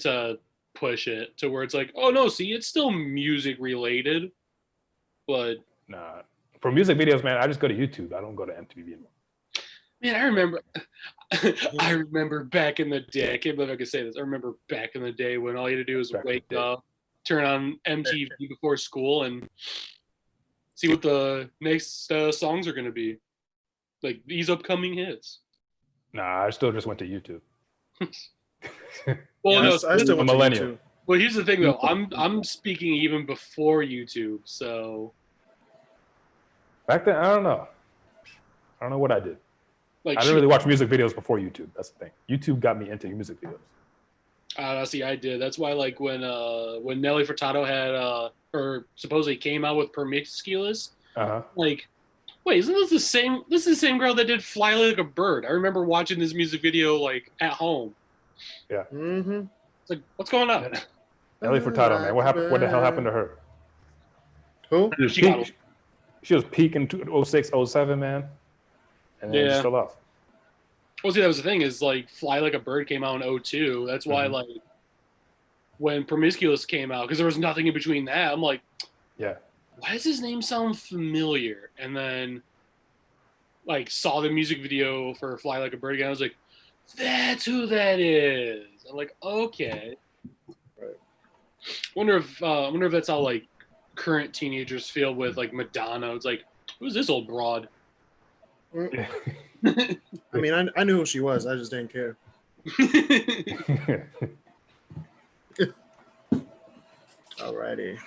to push it to where it's like, oh no, see, it's still music related, but nah. For music videos, man, I just go to YouTube. I don't go to MTV anymore. man, I remember, I remember back in the day. I can't believe I could say this. I remember back in the day when all you had to do was wake up, turn on MTV before school, and see what the next songs are going to be, like these upcoming hits. Nah, I still just went to YouTube. Well, Yeah, no, I still went to millennial. YouTube. well, here's the thing though. I'm speaking even before YouTube, so Back then, I don't know. I don't know what I did. like I didn't really watch music videos before YouTube. That's the thing. YouTube got me into music videos. See, I did. That's why, like, when Nelly Furtado had or supposedly came out with Promiscuous, like, wait, isn't this the same? This is the same girl that did "Fly Like a Bird." I remember watching this music video like at home. Yeah. Mm-hmm. It's like, what's going on? Nelly Furtado, man. What happened? What the hell happened to her? Who? She was peaking 06, 07, man. And then just fell off. Well, see, that was the thing is, like, Fly Like a Bird came out in 02. That's why, like, when Promiscuous came out, because there was nothing in between that, I'm like, yeah, why does his name sound familiar? And then, like, saw the music video for Fly Like a Bird again. I was like, that's who that is. I'm like, okay. Right. Wonder if that's how, like, current teenagers feel with, like, Madonna. It's like, who's this old broad? I mean, I knew who she was. I just didn't care. Alrighty.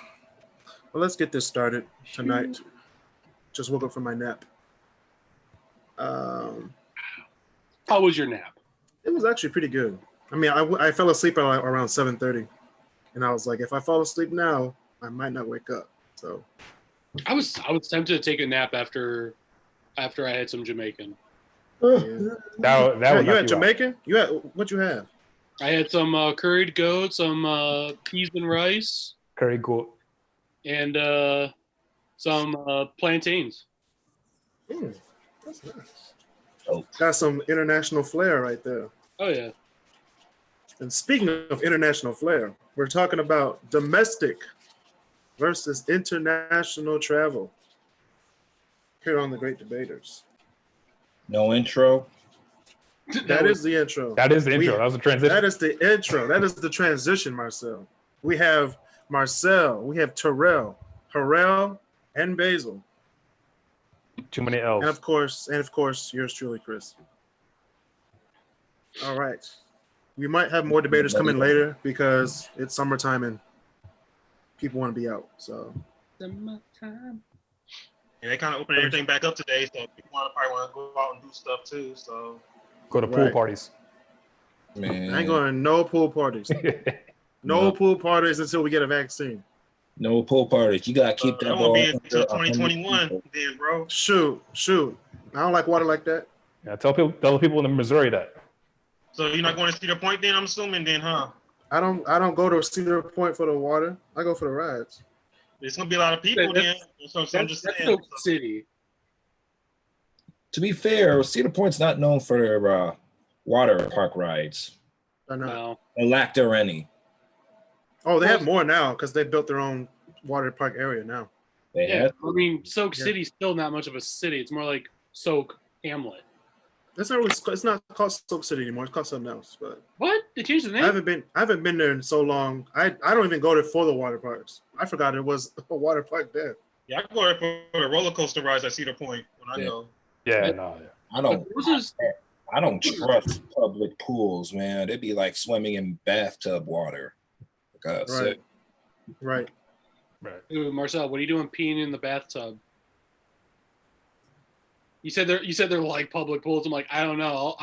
Well, let's get this started tonight. Just woke up from my nap. How was your nap? It was actually pretty good. I mean, I fell asleep at around 7:30, and I was like, if I fall asleep now, I might not wake up. So I was tempted to take a nap after I had some Jamaican. yeah. that You had Jamaican? You had what you have? I had some curried goat, some peas and rice, curry goat, and some plantains. That's nice. Oh, got some international flair right there. Oh yeah. And speaking of international flair, we're talking about domestic versus international travel here on the Great Debaters. No intro. That is the intro. That is the intro. That was the transition. That is the intro. That is the transition, Marcel. We have Marcel. We have Terrell, Harrell, and Basil. Too many L's. And of course, yours truly, Chris. All right. We might have more debaters come in later because it's summertime and people want to be out. So Summertime. Yeah, they kind of opened everything back up today, so people probably want to go out and do stuff too. So go to pool parties. Man, I ain't going to no pool parties. No pool parties until we get a vaccine. No pool parties. You gotta keep that. That won't be until 2021, then, bro. Shoot. I don't like water like that. Yeah, tell the people in Missouri that. So you're not going to Cedar Point then? I'm assuming then, huh? I don't go to Cedar Point for the water. I go for the rides. There's gonna be a lot of people then. So I'm just saying. Oak City. To be fair, Cedar Point's not known for their water park rides. I know. No. Or lack there any. Oh, they have more now because they built their own water park area now. They Yeah, have. I mean, Soak City's still not much of a city. It's more like Soak Hamlet. It's not called Soak City anymore. It's called something else. But What? They changed the name? I haven't been there in so long. I don't even go there for the water parks. I forgot it was a water park there. Yeah, I go there for the roller coaster rides at Cedar Point when I go. Yeah, no. I don't trust public pools, man. It'd be like swimming in bathtub water. Right. Dude, Marcel, what are you doing peeing in the bathtub? You said they're like public pools. I'm like, I don't know.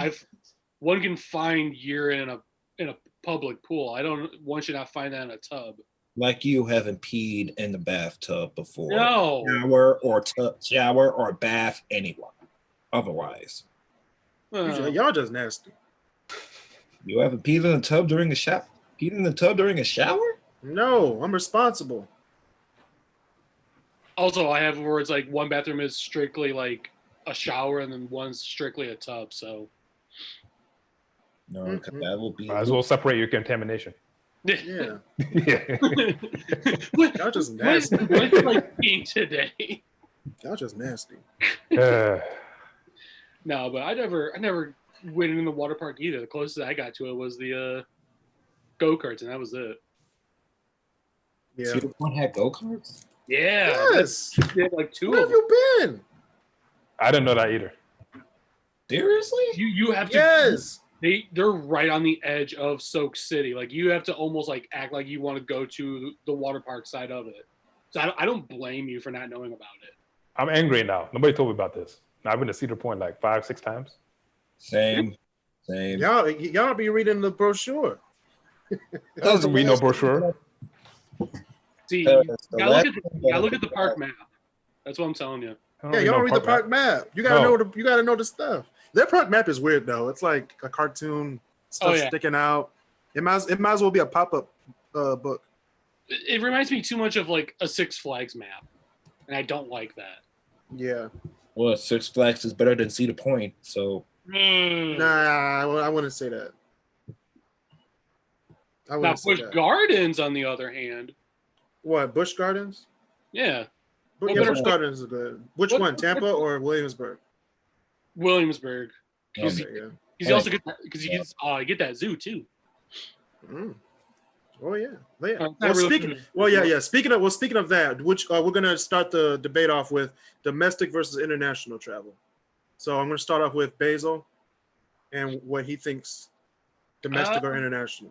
One can find urine in a public pool. One should not find that in a tub. Like you haven't peed in the bathtub before. No. Shower or bath anywhere. Otherwise. Y'all just nasty. You haven't peed in the tub during a shower? Peed in the tub during a shower? No, I'm responsible. Also, I have where it's like one bathroom is strictly like a shower and then one's strictly a tub. So no, that will be. Might as well separate your contamination. Yeah. Yeah. Y'all just nasty. What's like being today? Y'all just nasty. No, but I never went in the water park either. The closest I got to it was the go-karts, and that was it. Yeah. Cedar Point had go-karts? Yeah. Yes. They had like two Where of have them. you been? I didn't know that either. Seriously? You have to. Yes. They're right on the edge of Soak City. Like you have to almost like act like you want to go to the water park side of it. So I don't blame you for not knowing about it. I'm angry now. Nobody told me about this. I've been to Cedar Point like 5-6 times. Same. Y'all be reading the brochure. Doesn't read no brochure. See, The you gotta last look at the park map. That's what I'm telling you. Yeah, y'all read the park map. You gotta you gotta know the stuff. Their park map is weird though. It's like a cartoon stuff sticking out. It might as well be a pop-up book. It reminds me too much of like a Six Flags map, and I don't like that. Yeah. Well, Six Flags is better than Cedar Point, so. Nah, I wouldn't say that. Now, Busch Gardens, on the other hand. What, Busch Gardens? Yeah. Busch Gardens is good. Which one, Tampa or Williamsburg? Williamsburg. Because you also get get that zoo too. Mm. Oh yeah. Speaking of that, which we're gonna start the debate off with domestic versus international travel. So I'm gonna start off with Basil and what he thinks domestic or international.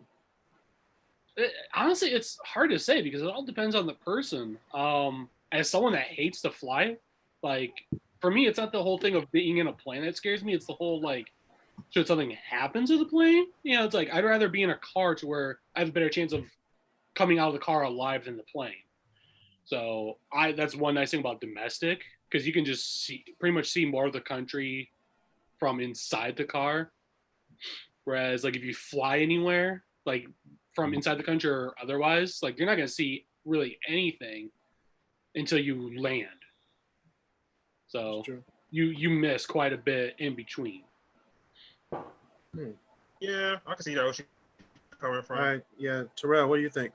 Honestly, it's hard to say because it all depends on the person. As someone that hates to fly, like for me, it's not the whole thing of being in a plane that scares me. It's the whole like, should something happen to the plane? You know, it's like I'd rather be in a car to where I have a better chance of coming out of the car alive than the plane. So that's one nice thing about domestic because you can just pretty much see more of the country from inside the car. Whereas like if you fly anywhere, like from inside the country or otherwise, like you're not gonna see really anything until you land. So you miss quite a bit in between. Yeah, I can see that where she's coming from. All right, yeah, Terrell, what do you think?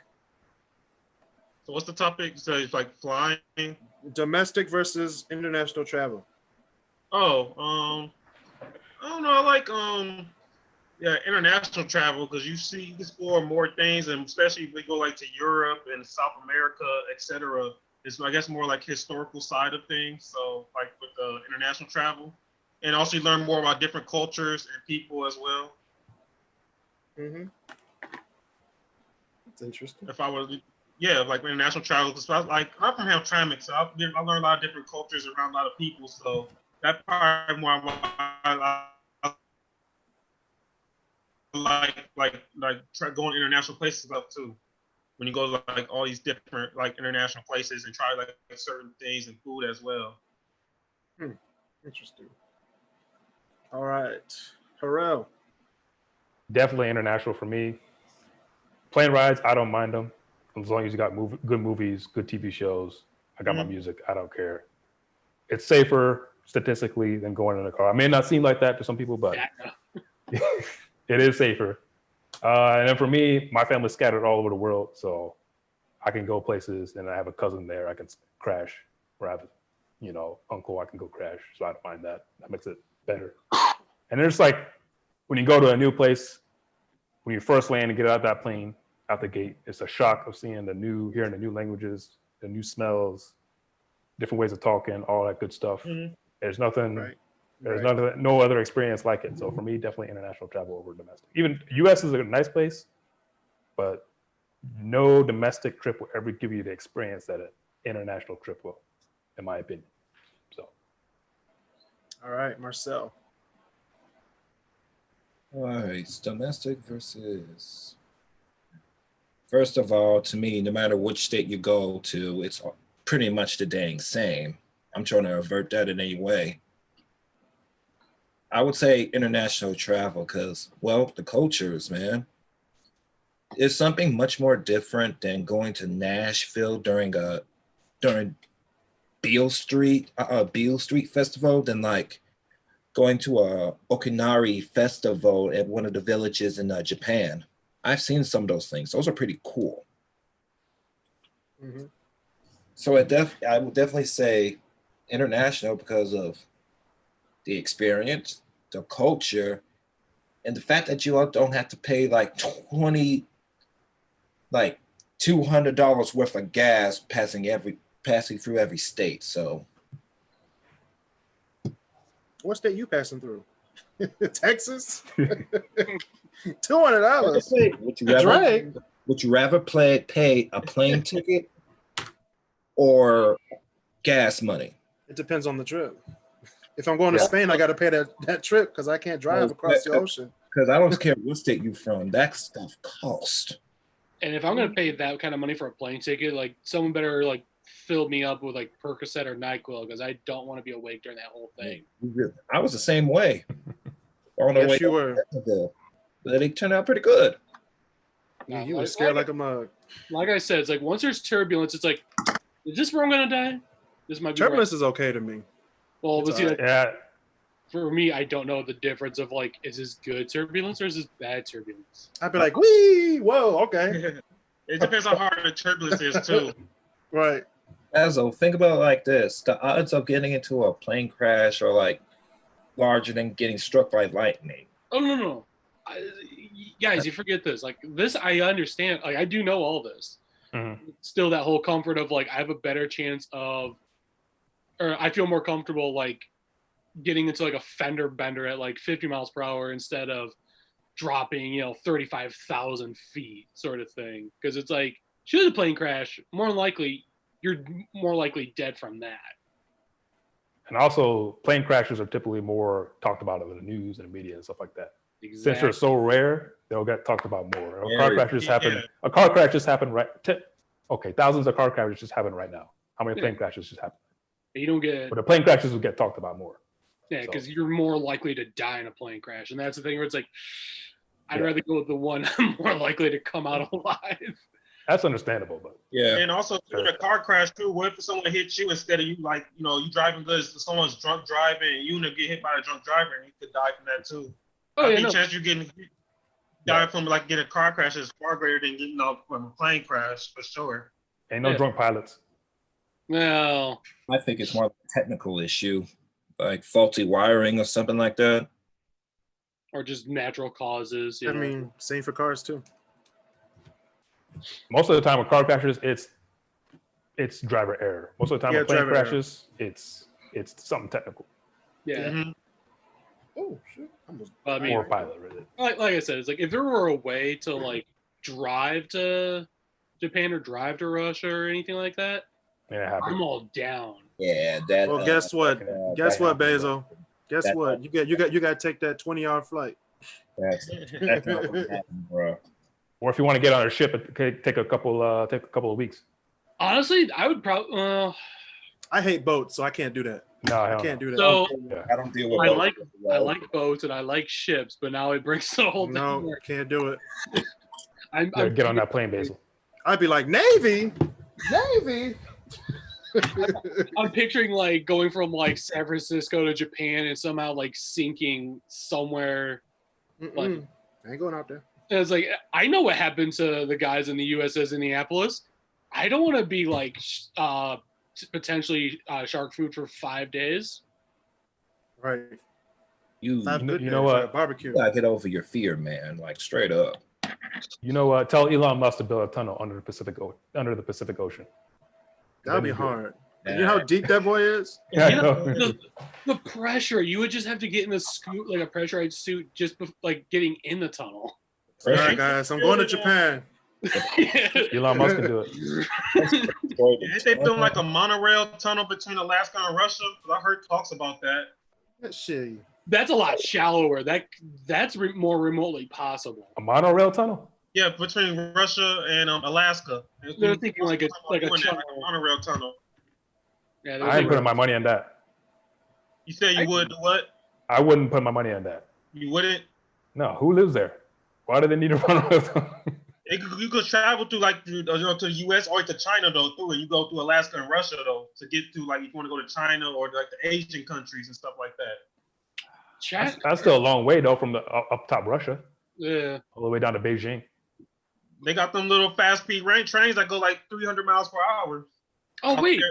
So what's the topic? So it's like flying, domestic versus international travel. I don't know. I like international travel because you can explore more things, and especially if we go like to Europe and South America, etc. It's I guess more like historical side of things. So like with the international travel, and also you learn more about different cultures and people as well. Mm-hmm. That's interesting. If I was, like international travel, because I'm from Hamtramck, so I learn a lot of different cultures around a lot of people. So that part more I like going international places up too. When you go to like all these different like international places and try like certain things and food as well. Interesting. All right, Harrell. Definitely international for me. Plane rides, I don't mind them as long as you got good movies, good TV shows. I got my music. I don't care. It's safer statistically than going in a car. It may not seem like that to some people, but it is safer. And then for me, my family's scattered all over the world, so I can go places, and I have a cousin there. I can crash, or I have, uncle. I can go crash, so I don't mind that. That makes it better. And there's like when you go to a new place, when you first land and get out that plane, out the gate, it's a shock of hearing the new languages, the new smells, different ways of talking, all that good stuff. Mm-hmm. There's nothing. Right. There's no other experience like it. So for me, definitely international travel over domestic. Even U.S. is a nice place, but no domestic trip will ever give you the experience that an international trip will, in my opinion. So. All right, Marcel. All right, domestic versus. First of all, to me, no matter which state you go to, it's pretty much the dang same. I'm trying to avert that in any way. I would say international travel because, the cultures, man. It's something much more different than going to Nashville during Beale Street festival than like going to a Okinari festival at one of the villages in Japan. I've seen some of those things. Those are pretty cool. Mhm. So I would definitely say international because of the experience, the culture, and the fact that you don't have to pay like $200 worth of gas passing through every state. So What state you passing through? Texas. $200. would you rather pay a plane ticket or gas money? It depends on the trip. If I'm going to Spain, I got to pay that trip because I can't drive across the ocean. Because I don't care what state you're from, that stuff costs. And if I'm gonna pay that kind of money for a plane ticket, like someone better like fill me up with like Percocet or NyQuil because I don't want to be awake during that whole thing. I was the same way. On the Yes, way you were. But they turned out pretty good. Yeah, you were scared like a mug. Like I said, it's like once there's turbulence, it's like, is this where I'm gonna die? This might be Turbulence is okay to me. Well, It's but see, alright. Yeah, for me, I don't know the difference of like, is this good turbulence or is this bad turbulence? I'd be like, wee, whoa, okay. It depends on how hard the turbulence is too. Right. Azzo, think about it like this. The odds of getting into a plane crash are like larger than getting struck by lightning. Oh no. Guys, you forget this. Like this, I understand. Like I do know all this. Mm-hmm. Still, that whole comfort of like I have a better chance of, or I feel more comfortable like getting into like a fender bender at like 50 miles per hour instead of dropping 35,000 feet sort of thing. Because it's like should the plane crash, more than likely you're more likely dead from that. And also, plane crashes are typically more talked about in the news and the media and stuff like that. Exactly. Since they're so rare, they'll get talked about more. A car crash just happened. Yeah. A car crash just happened thousands of car crashes just happened right now. How many plane crashes just happened? You don't get. But the plane crashes will get talked about more. Yeah, because you're more likely to die in a plane crash, and that's the thing where it's like, I'd rather go with the one I'm more likely to come out alive. That's understandable, but Yeah. And also, in a car crash too, what if someone hits you instead of you, like, you driving good, someone's drunk driving, and you end up getting hit by a drunk driver, and you could die from that too. Oh yeah, The no. chance you die from like getting a car crash is far greater than getting off from a plane crash, for sure. ain't no Yeah. drunk pilots. Well, I think it's more of a technical issue, like faulty wiring or something like that. or just natural causes. I mean, same for cars too. Most of the time with car crashes, it's driver error. Most of the time with plane driver error. crashes, it's something technical. yeah. Mhm. Oh shit! Almost. I mean, Or pilot, really. like I said, it's like if there were a way to like drive to Japan or drive to Russia or anything like that, Yeah, it happened. I'm all down. Yeah, that. Well, guess what? Guess what, that- Basil? Guess that- what? You got to take that 20-hour flight. That's not gonna happen, bro. Or if you want to get on a ship, it could take a couple of weeks. Honestly, I would probably. I hate boats, so I can't do that. No, I hell can't no. do that. So I don't deal with. I boats like as well. I like boats and I like ships, but now it brings the whole thing. No, where can't do it. I'm Get on that plane, Basil. I'd be like, Navy. I'm picturing like going from like San Francisco to Japan and somehow like sinking somewhere. Mm-mm. I ain't going out there. And it's like I know what happened to the guys in the USS Indianapolis. I don't want to be like potentially shark food for 5 days. Right. You 5 good you know days, what? right, barbecue. gotta get over your fear, man. Like straight up. You know what? Tell Elon Musk to build a tunnel under the Pacific Ocean. That would be hard. You know how deep that boy is? Yeah, You I know, know. the pressure, you would just have to get in a suit, like a pressurized suit, just like getting in the tunnel. All right, guys, I'm going to Japan. Elon Musk can do it. Ain't they building like a monorail tunnel between Alaska and Russia? 'Cause I heard talks about that. That shit. That's a lot shallower. That's more remotely possible. A monorail tunnel? Yeah, between Russia and Alaska. They're thinking like a monorail tunnel. Yeah, I ain't putting my money on that. You said you would what? I wouldn't put my money on that. You wouldn't? No, who lives there? Why do they need a monorail tunnel? You could travel through like to the U.S. or to China though through it. You go through Alaska and Russia though to get to like if you want to go to China or like the Asian countries and stuff like that. That's still a long way though from the up top Russia Yeah. all the way down to Beijing. They got them little fast speed range trains that go like 300 miles per hour. Oh wait,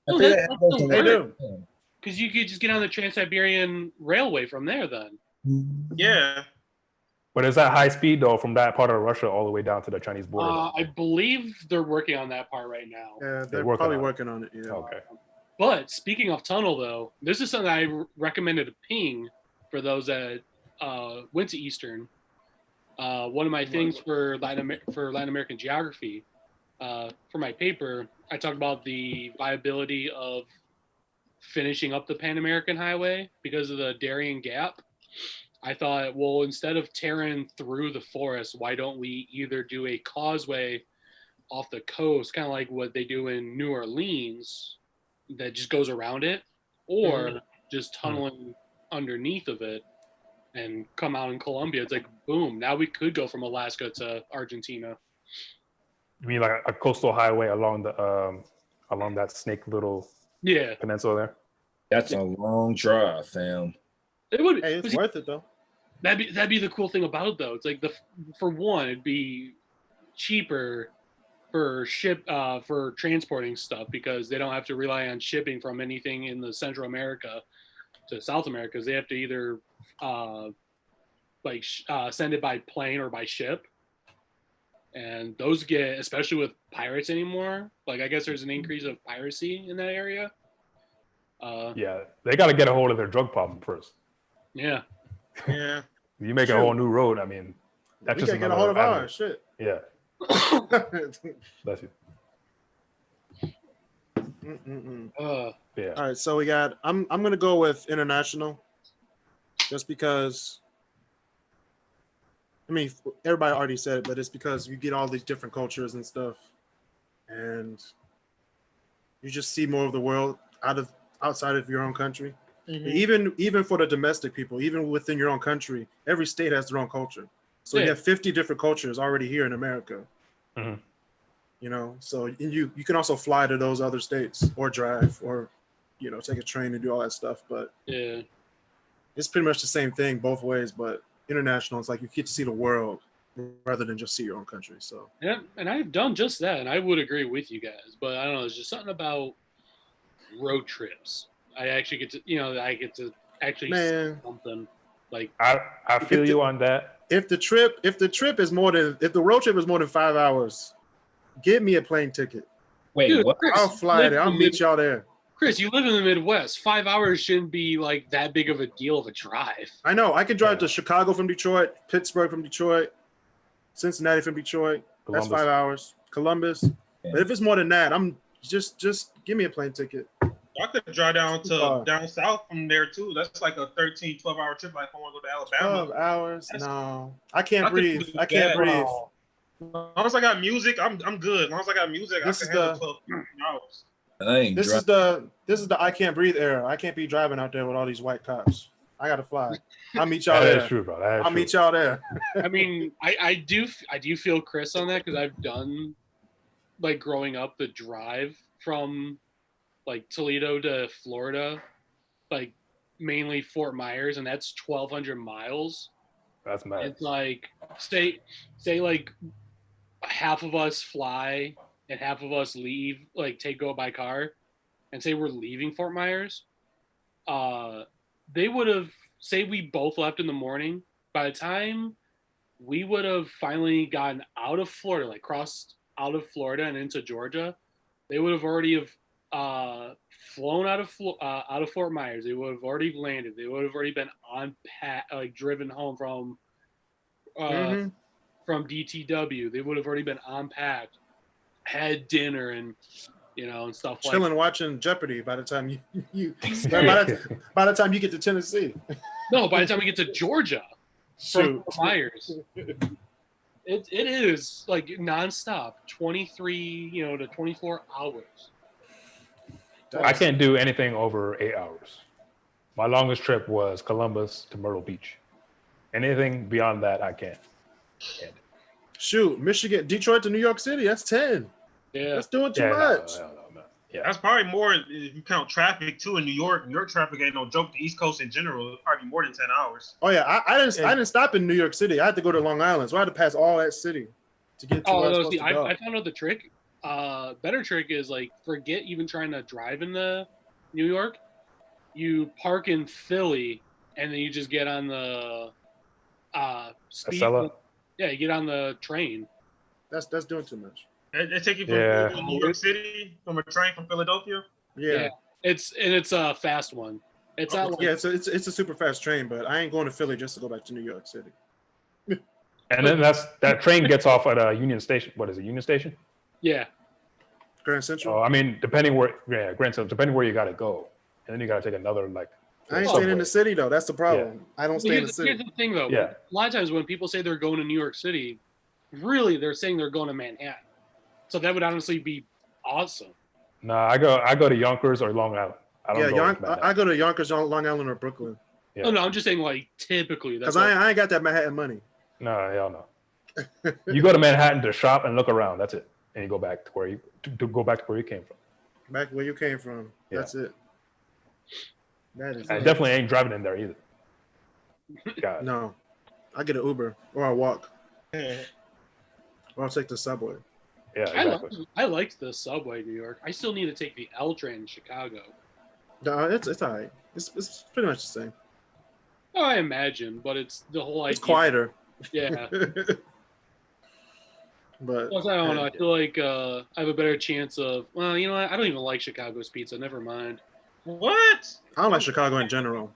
I no, think that, they have that's those still They work. do. Because you could just get on the Trans-Siberian Railway from there then. Yeah. But is that high speed though from that part of Russia all the way down to the Chinese border? I believe they're working on that part right now. Yeah, they're working probably on it. working on it. Yeah. Okay. But speaking of tunnel, though, this is something I recommended a ping for those that went to Eastern. One of my things for Latin American geography, for my paper, I talked about the viability of finishing up the Pan American Highway because of the Darien Gap. I thought, well, instead of tearing through the forest, why don't we either do a causeway off the coast, kind of like what they do in New Orleans, that just goes around it, or just tunneling underneath of it and come out in Colombia. It's like, boom, now we could go from Alaska to Argentina. You mean like a coastal highway along the along that Snake Little peninsula there? That's a long drive, fam. It would. Hey, it's worth it though. That'd be the cool thing about it, though. It's like for one, it'd be cheaper for transporting stuff because they don't have to rely on shipping from anything in the Central America to South America. Because they have to either send it by plane or by ship, and those get, especially with pirates anymore. Like I guess there's an increase of piracy in that area. Yeah, they got to get a hold of their drug problem first. Yeah. Yeah. You make a whole new road. I mean, that's We just gotta get a hold of avenue. ours. Shit. Yeah, bless you. Yeah. All right, so we got. I'm gonna go with international, just because. I mean, everybody already said it, but it's because you get all these different cultures and stuff, and you just see more of the world outside of your own country. Even for the domestic people, even within your own country, every state has their own culture. So you have 50 different cultures already here in America. You know, so you can also fly to those other states or drive or, you know, take a train and do all that stuff. But Yeah. it's pretty much the same thing both ways. But international, it's like you get to see the world rather than just see your own country. So Yeah, and I've done just that, and I would agree with you guys. But I don't know, there's just something about road trips. I actually get to actually see something. Like I feel you on that. If the road trip is more than 5 hours, give me a plane ticket. Wait, dude, what? Chris, I'll fly there. I'll meet y'all there. Chris, you live in the Midwest. 5 hours shouldn't be like that big of a deal of a drive. I know. I can drive to Chicago from Detroit, Pittsburgh from Detroit, Cincinnati from Detroit. Columbus. That's 5 hours. Columbus. Yeah. But if it's more than that, I'm just give me a plane ticket. I could drive down south from there too. That's like a 13, 12-hour trip. Like if I want to go to Alabama. 12 hours? That's- No. I can't I could breathe. do I can't that. breathe. As long as I got music, I'm good. As long as I got music, This I is can handle 12 hours. I ain't This is the I can't breathe era. I can't be driving out there with all these white cops. I gotta fly. I'll meet y'all That there. is true, bro. That is I'll true. meet y'all there. I mean, I do feel Chris on that because I've done, like, growing up, the drive from like Toledo to Florida, like mainly Fort Myers, and that's 1,200 miles. That's mad. It's like say like half of us fly and half of us leave, like go by car, and say we're leaving Fort Myers. They would have, say we both left in the morning. By the time we would have finally gotten out of Florida, like crossed out of Florida and into Georgia, they would have already flown out of Fort Myers. They would have already landed. They would have already been driven home from DTW. They would have already been unpacked, had dinner, and and stuff like Chilling, watching Jeopardy by the time by the time you get to Tennessee. No, by the time we get to Georgia from Shoot. Fort Myers. It is like nonstop, 23 to 24 hours. I can't do anything over 8 hours. My longest trip was Columbus to Myrtle Beach. Anything beyond that, I can't. Shoot, Michigan, Detroit to New York City, that's 10. Yeah. That's doing too Yeah, much. no. Yeah. That's probably more if you count traffic too in New York. New York traffic ain't no joke. The East Coast in general, it'd probably more than 10 hours. Oh yeah, I didn't stop in New York City. I had to go to Long Island, so I had to pass all that city to get to where it's supposed to go. I found out the trick. Better trick is like forget even trying to drive in the New York. You park in Philly and then you just get on the speed. Yeah, you get on the train. That's doing too much. They take you from New York City from a train from Philadelphia. Yeah. It's a fast one. It's not like, it's a super fast train, but I ain't going to Philly just to go back to New York City. And then that train gets off at Union Station. What is it, Union Station? Yeah. Grand Central? Oh, I mean, depending where you got to go. And then you got to take another, like. I ain't staying in the city, though. That's the problem. Yeah. I don't stay in the city. Here's the thing, though. Yeah. A lot of times when people say they're going to New York City, really, they're saying they're going to Manhattan. So that would honestly be awesome. No, I go to Yonkers or Long Island. I go to Yonkers, Long Island, or Brooklyn. Yeah. Oh, no, I'm just saying, like, typically. Because I ain't got that Manhattan money. No, hell no. You go to Manhattan to shop and look around. That's it. And you go back to where you came from. Back where you came from. Yeah. That's it. That is. I definitely ain't driving in there either. God. No, I get an Uber or I walk, or I'll take the subway. Yeah, exactly. I liked the subway in New York. I still need to take the L train in Chicago. No, it's all right. It's pretty much the same. Oh, I imagine, but it's the whole idea. It's quieter. Yeah. But plus, I don't know. I feel like I have a better chance of. Well, you know what? I don't even like Chicago's pizza. Never mind. What? I don't like Chicago in general.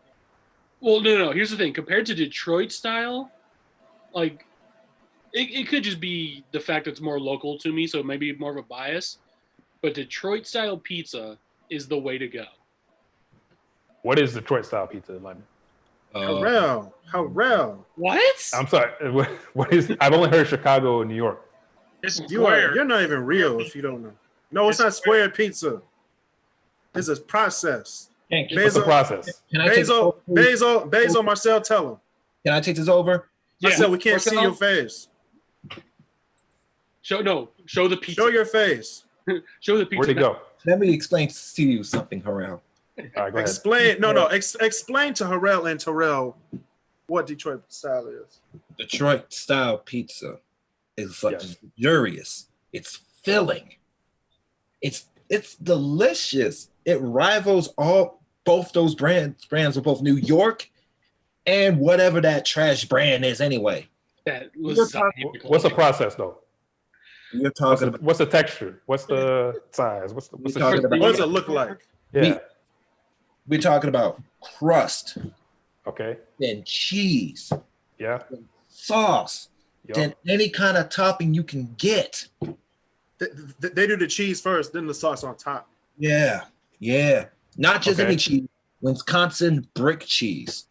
Well, no. Here's the thing. Compared to Detroit style, like, it could just be the fact that it's more local to me, so maybe more of a bias. But Detroit style pizza is the way to go. What is Detroit style pizza, Lyman? Harrell. What? I'm sorry. What is? I've only heard Chicago and New York. It's square. You're not even real if you don't know. No, it's not square pizza. It's a process. What's the process? Basil, Marcel, tell him. Can I take this over? Yeah. Marcel, we can't see your face. Show the pizza. Show your face. Show the pizza. Where'd it go? Let me explain to you something, Harrell. All right, go explain. Ahead. Explain to Harrell and Terrell what Detroit style is. Detroit style pizza is luxurious. It's filling. It's delicious. It rivals both those brands of both New York and whatever that trash brand is anyway. What's the process though? You're talking about what's the texture? What's the size? What's the what does it look like? Yeah. We're talking about crust. Okay. Then cheese. Yeah. Then sauce. Yep. Then any kind of topping you can get. They do the cheese first, then the sauce on top. Yeah. Not just any cheese. Wisconsin brick cheese.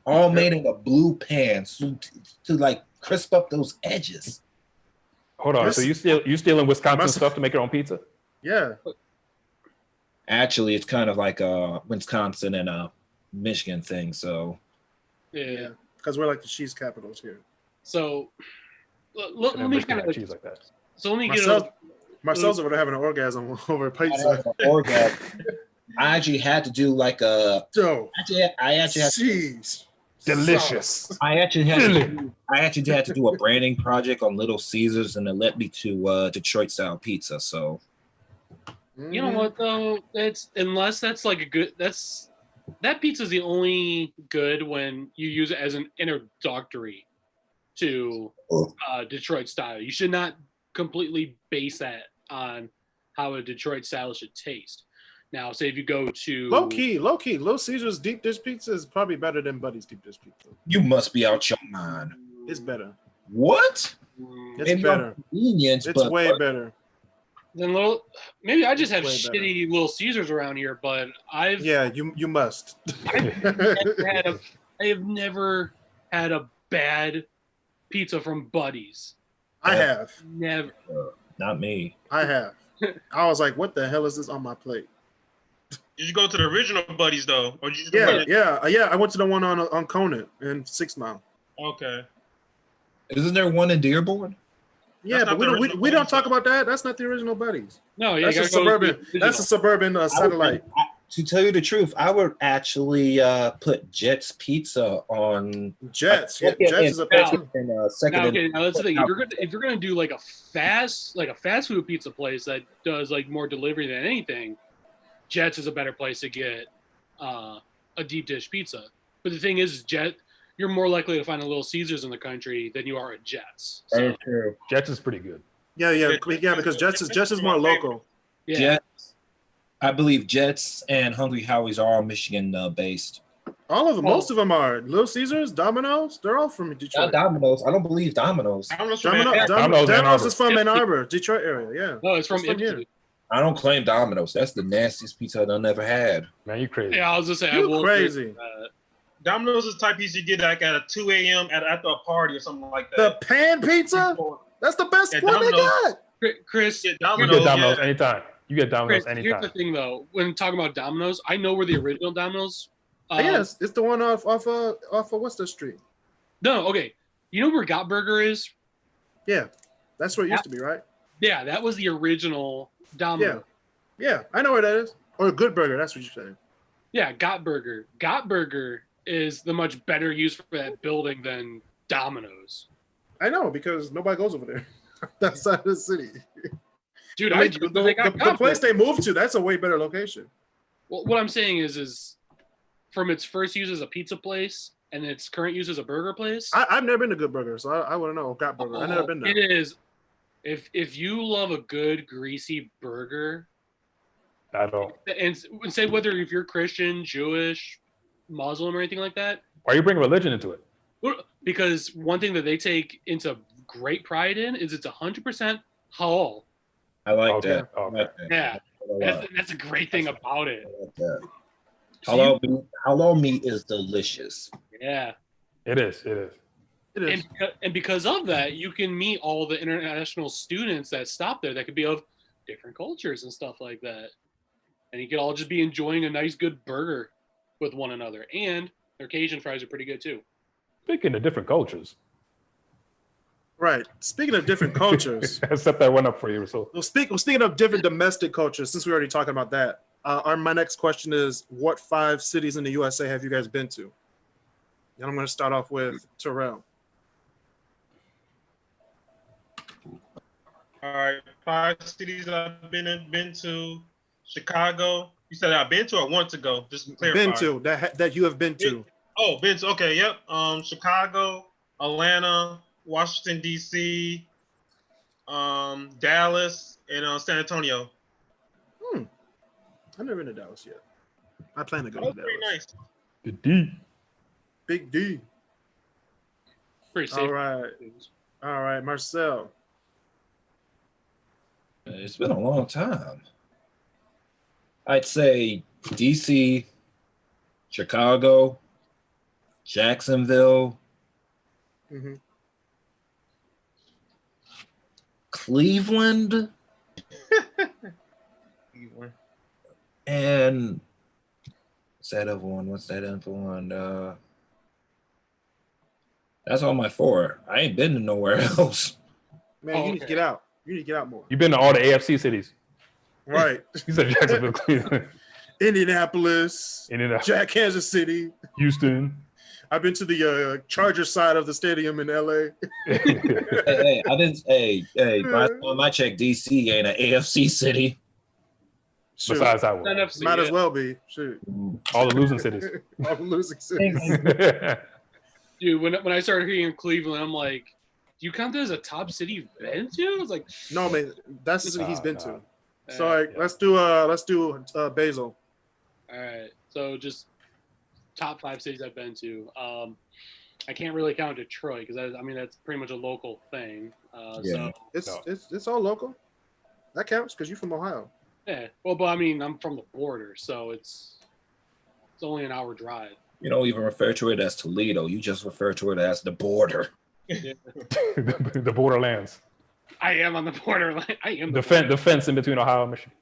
All made in a blue pan to like crisp up those edges. Hold on. So you stealing Wisconsin stuff to make your own pizza? Yeah. Actually, it's kind of like a Wisconsin and a Michigan thing. So yeah, because we're like the cheese capitals here. So let me kind of cheese like that. So let me Marcel's over there having an orgasm over pizza. I actually had to do like a. I actually had cheese. Delicious. I actually had to do a branding project on Little Caesars, and it led me to Detroit style pizza. So, you know what though? That pizza is the only good when you use it as an introductory to Detroit style. You should not completely base that on how a Detroit style should taste. Now, say if you go to low key, Little Caesars deep dish pizza is probably better than Buddy's deep dish pizza. You must be out your mind. It's better. What? It's better. It's way better. Then maybe I just have shitty Little Caesars around here, but you must. I have never had a bad pizza from Buddy's. I have never. Not me. I have. I was like, what the hell is this on my plate? Did you go to the original Buddies though, or did you? Yeah. I went to the one on Conant in 6 Mile. Okay. Isn't there one in Dearborn? Yeah, but we don't talk about that. That's not the original Buddies. No, yeah, that's a suburban. That's a suburban satellite. To tell you the truth, I would actually put Jets Pizza on Jets. Yeah, second Jets is and up there second too. and second. Now, and- okay, now that's the thing. If you're gonna do like a fast food pizza place that does like more delivery than anything, Jets is a better place to get a deep dish pizza. But the thing is, you're more likely to find a Little Caesars in the country than you are at Jets. So, Very true. Jets is pretty good. Yeah, because Jets is more local. yeah. Jets. I believe Jets and Hungry Howie's are all Michigan based. All of them, Oh. most of them are. Little Caesars, Domino's, they're all from Not Detroit. Domino's. I don't believe Domino's. Domino's Domino's is from Ann Arbor, Detroit area. Yeah. No, it's from It's from here. Ipswich. I don't claim Domino's. That's the nastiest pizza I've never had. Man, you crazy. Yeah, I was just saying. You crazy. Domino's is the type pizza you get like at a 2 a.m. after a party or something like The that. pan pizza, that's the best Yeah, one they Domino's. got. Chris, Yeah, You Domino's, get Domino's yeah. anytime. You get Domino's Chris, here's anytime. the thing though. When talking about Domino's, I know where the original Domino's. Yes, it's the one off of what's the street? No, okay. You know where Got Burger is? Yeah, that's where it used to be, right? Yeah, that was the original Domino's. Yeah, I know where that is. Or Good Burger, that's what you're saying. Yeah, Got Burger. Got Burger is the much better use for that building than Domino's. I know because nobody goes over there. That side of the city. Dude, I mean, do, the, they got the Got place Burger. they moved to, that's a way better location. Well, what I'm saying is from its first use as a pizza place and its current use as a burger place. I've never been to Good Burger, so I want to know Got Burger. I've never been there. It is. If you love a good greasy burger, I don't. and say whether if you're Christian, Jewish, Muslim, or anything like that, Why you bring religion into it? because one thing that they take into great pride in is it's 100% halal. I like Okay, that. okay. I like that. Yeah, I like that. that's a great thing about it. I like that. So Halal meat is delicious. yeah, It is. It is. It is. and because of that, you can meet all the international students that stop there that could be of different cultures and stuff like that, and you could all just be enjoying a nice, good burger with one another. And their Cajun fries are pretty good too. Speaking of different cultures, Right. Speaking of different cultures, I set that one up for you. So speaking of different domestic cultures, since we're already talking about that, my next question is, what 5 cities in the USA have you guys been to? And I'm going to start off with Terrell. All right, 5 cities I've been to. Chicago. You said I've been to or want to go? Just to clarify. Been to that you have been to. Oh, been to. Okay, yep. Chicago, Atlanta, Washington D.C., Dallas, and San Antonio. I've never been to Dallas yet. I plan to go That to was pretty Dallas. nice. the D. Big D. Pretty safe. All right, Marcel. It's been a long time. I'd say DC, Chicago, Jacksonville, Mhm. Cleveland, and what's that other one? That's all my 4. I ain't been to nowhere else. Man, Oh, you need to okay. get out. You need to get out more. You've been to all the AFC cities. Right. You said Jacksonville, Cleveland, Indianapolis, Kansas City. Houston. I've been to the Charger side of the stadium in LA. Hey, I didn't. Hey, last time I checked, DC ain't an AFC city. Shoot, Besides that one, NFC, might yeah. as well be. Shoot. all the losing cities. All the losing cities. Dude, when I started hearing Cleveland, I'm like, do you count that as a top city you've been to? I was like, No, man, that's the city he's been to. Nah. So like, yeah. let's do Basil. All right, so just top 5 cities I've been to. I can't really count Detroit because that's pretty much a local thing. Yeah. So It's all local. That counts because you're from Ohio. yeah, well, but I mean, I'm from the border, so it's only an hour drive. You don't even refer to it as Toledo. You just refer to it as the border. the borderlands. I am on the borderline. I am The fence in between Ohio and Michigan.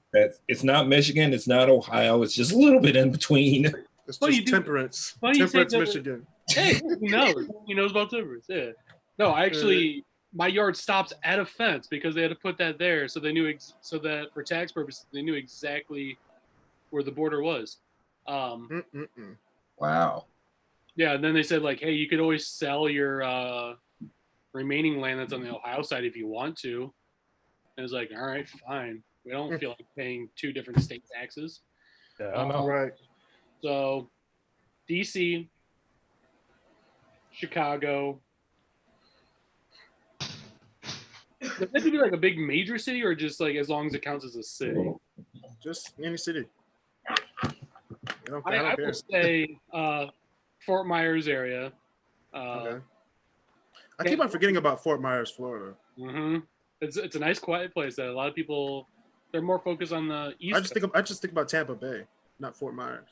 It's not Michigan. It's not Ohio. It's just a little bit in between. It's Well, just you do- temperance. well, you say Temperance, that- Michigan. Hey, who knows? He knows about Timbers. Yeah. No, actually, my yard stops at a fence because they had to put that there, so they knew so that for tax purposes they knew exactly where the border was. Wow. Yeah, and then they said like, hey, you could always sell your remaining land that's on the Ohio side if you want to. And it's like, all right, fine. We don't feel like paying 2 different state taxes. Yeah, I know. Right. So, DC, Chicago. Does it have to be like a big major city, or just like as long as it counts as a city? Just any city. I I would say Fort Myers area. Okay. I keep on forgetting about Fort Myers, Florida. Mm-hmm. It's a nice, quiet place that a lot of people, they're more focused on the east. I just think about Tampa Bay, not Fort Myers.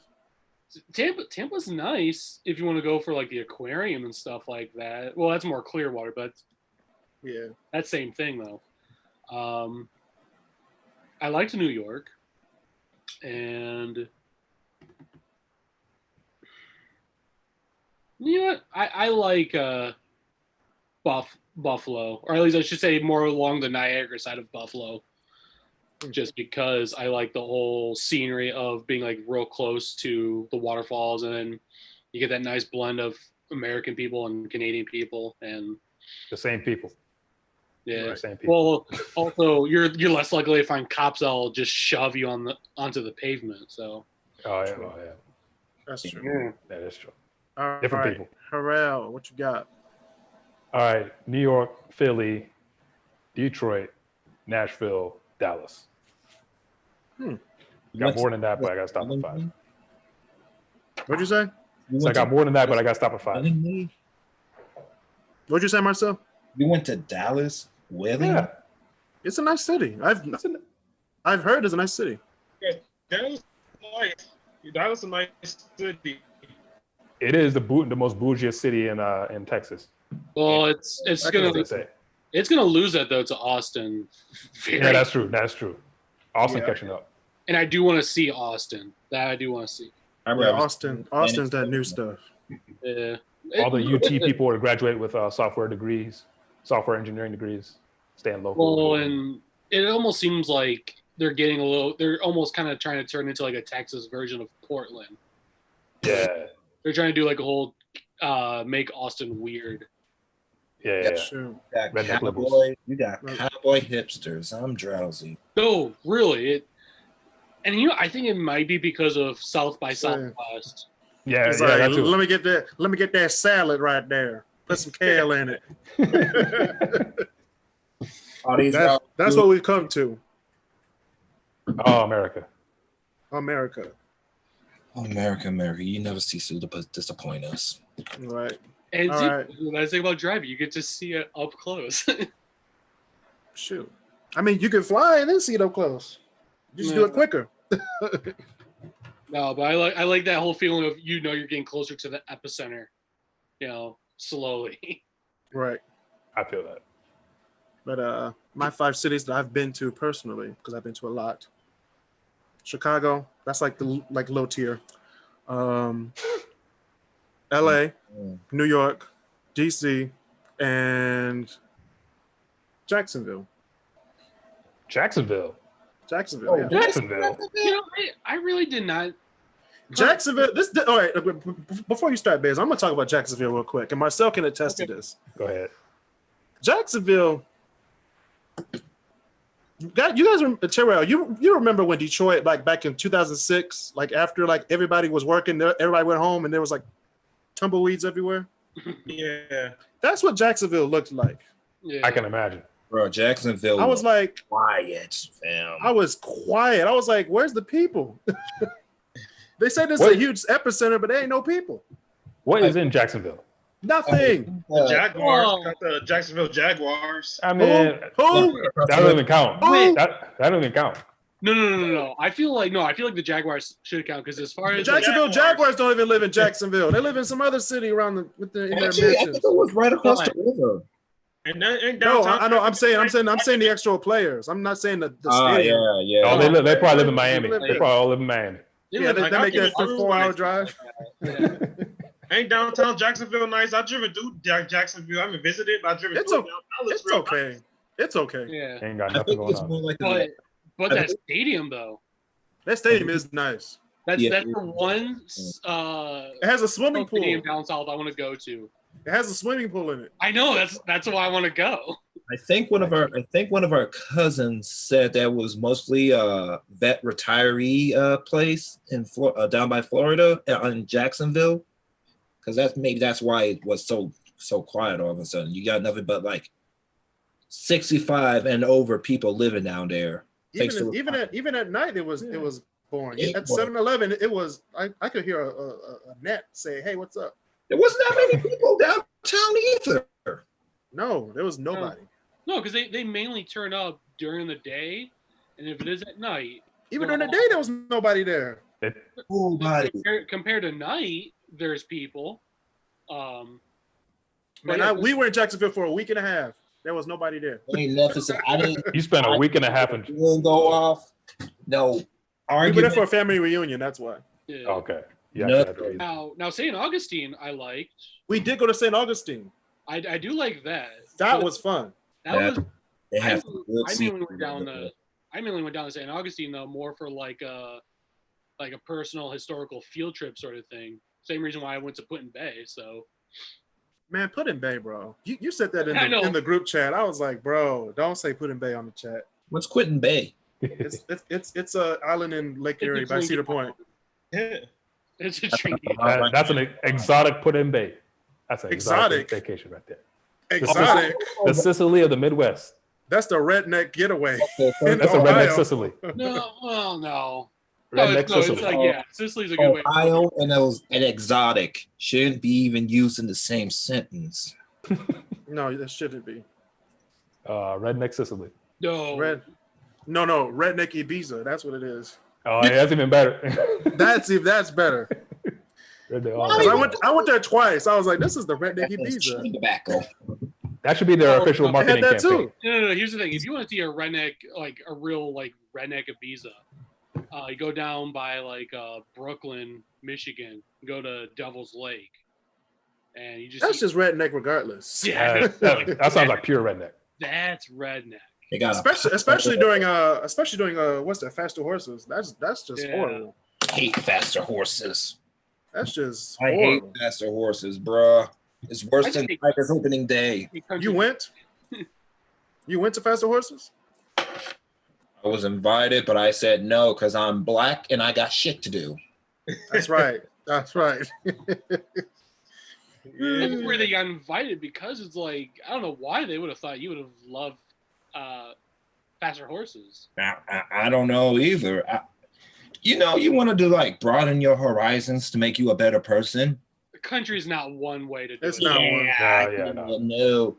Tampa's nice if you want to go for like the aquarium and stuff like that. Well, that's more Clearwater, but Yeah. that same thing though. I liked New York, and you know what? I like Buffalo, or at least I should say more along the Niagara side of Buffalo, just because I like the whole scenery of being like real close to the waterfalls, and then you get that nice blend of American people and Canadian people, and The same people. yeah. The same people. Well, also you're less likely to find cops that'll just shove you onto the pavement. So. Oh yeah. That's true. Yeah. That is true. All Different right. people. Harrell, what you got? All right, New York, Philly, Detroit, Nashville, Dallas. Got more than that, but I got to stop at 5. What'd you say? So I got more than that, but I got to stop at 5. What'd you say, Marcel? You went to Dallas, Willingly? Yeah. It's a nice city. I've heard it's a nice city. Dallas, nice. Dallas is a nice city. It is the most bougie city in Texas. Well, it's That's gonna what they say. it's gonna lose that though to Austin. Yeah, that's true. That's true. Austin catching up. And I do want to see Austin. That I do want to see. I Yeah, remember Austin's that new stuff. Yeah. All the UT people are graduate with software engineering degrees, staying local. Well, and it almost seems like they're almost kind of trying to turn into like a Texas version of Portland. Yeah. They're trying to do like a whole make Austin weird. Yeah. Sure. You got cowboy hipsters. I'm drowsy. No, really. And I think it might be because of South by Southwest. Yeah, It's yeah, like, that too. let me get that salad right there. Put some kale in it. That's what we've come to. Oh, America. America. Oh, America, you never cease to disappoint us. Right. And All see, right. the nice thing about driving, you get to see it up close. Shoot. I mean, you can fly and then see it up close. You just do it quicker. No, but I like that whole feeling of you're getting closer to the epicenter, slowly. Right. I feel that. But my 5 cities that I've been to personally, because I've been to a lot. Chicago, that's like the low tier. LA, New York, DC, and Jacksonville. Jacksonville. Yeah. Jacksonville. I really did not. Jacksonville. All right. Before you start, Bez, I'm gonna talk about Jacksonville real quick, and Marcel can attest to this. Go ahead. Jacksonville. You guys, Terrell, you remember when Detroit, like back in 2006, like after like everybody was working, everybody went home, and there was like tumbleweeds everywhere. Yeah, that's what Jacksonville looked like. Yeah. I can imagine. Bro, Jacksonville. I was like, quiet, fam. I was quiet. I was like, where's the people? They say this is a huge epicenter, but there ain't no people. What is in Jacksonville? Nothing. the Jaguars, got the Jacksonville Jaguars. I mean, Who? that doesn't even count. Who? That doesn't even count. No. I feel like the Jaguars should count because as far as Jacksonville Jaguars don't even live in Jacksonville. They live in some other city around in their Actually, I mansions. think it was right across the river. And downtown, No, I know. I'm saying the actual players. I'm not saying the Ah, stadium. yeah. Oh, they probably live in Miami. They They probably all live in Miami. Yeah, they make that 4-hour drive. Ain't downtown Jacksonville nice? I've driven through Jacksonville. I haven't visited, but I've driven It's through. okay. It looks It's real okay. nice. It's okay. Yeah. Ain't got I nothing think going it's more on. like But that stadium though. That stadium is nice. That's Yeah. that's the one It has a swimming pool. stadium down south I want to go to. It has a swimming pool in it. I know that's why I want to go. I think one of our cousins said that was mostly a vet retiree place in down by Florida in Jacksonville, because that's why it was so quiet all of a sudden. You got nothing but like 65 and over people living down there. Even at night it was boring. At 7-Eleven it was I could hear a net say, "Hey, what's up?" There wasn't that many people downtown either. No, there was nobody. No, because they mainly turn up during the day, and if it is at night, Even during the day there was nobody there. Nobody. compared to night, there's people. We were in Jacksonville for a week and a half. There was nobody there. Ain't nothing. You spent a week and a half in. Didn't go off. No We were argument. there for a family reunion. That's why. Yeah. Okay. Yeah. No. Exactly. Now St. Augustine, I liked. We did go to St. Augustine. I do like that. That was fun. That was. They have I mainly went down to St. Augustine though, more for like a personal historical field trip sort of thing. Same reason why I went to Put-in Bay. So. Man, Put-in Bay, bro. You said that I know. in the group chat. I was like, bro, don't say Put-in Bay on the chat. What's Quitting Bay? It's a island in Lake Erie by Cedar Point. It's a drinking. That's an exotic Put-in Bay. That's an exotic vacation right there. Exotic. The Sicily of the Midwest. That's the redneck getaway. That's a Ohio. redneck Sicily. No, well, no. Redneck It's Sicily. like Sicily's a good way. Ohio and exotic shouldn't be even used in the same sentence. No, that shouldn't be. Redneck Sicily. No. No, redneck Ibiza. That's what it is. Oh, yeah, that's even better. That's better. Redneck, I went there twice. I was like, this is the redneck Ibiza. Tobacco. that should be their official I had marketing that campaign. too. No. Here's the thing: if you want to see a redneck, like a real like redneck Ibiza, you go down by like Brooklyn, Michigan, go to Devil's Lake, and you just That's just redneck regardless. yeah, That sounds like pure redneck. that's redneck. They got Especially during what's that, Faster Horses. That's just Yeah. horrible. I hate faster horses. That's just I hate horrible. faster horses, bruh. It's worse I than think- Tigers opening day. You went? You went to Faster Horses? I was invited, but I said no because I'm black and I got shit to do. That's right. That's right. That's where they got invited because it's like I don't know why they would have thought you would have loved Faster Horses. I don't know either. You want to do like broaden your horizons to make you a better person. The country is not one way to do It's it. not one.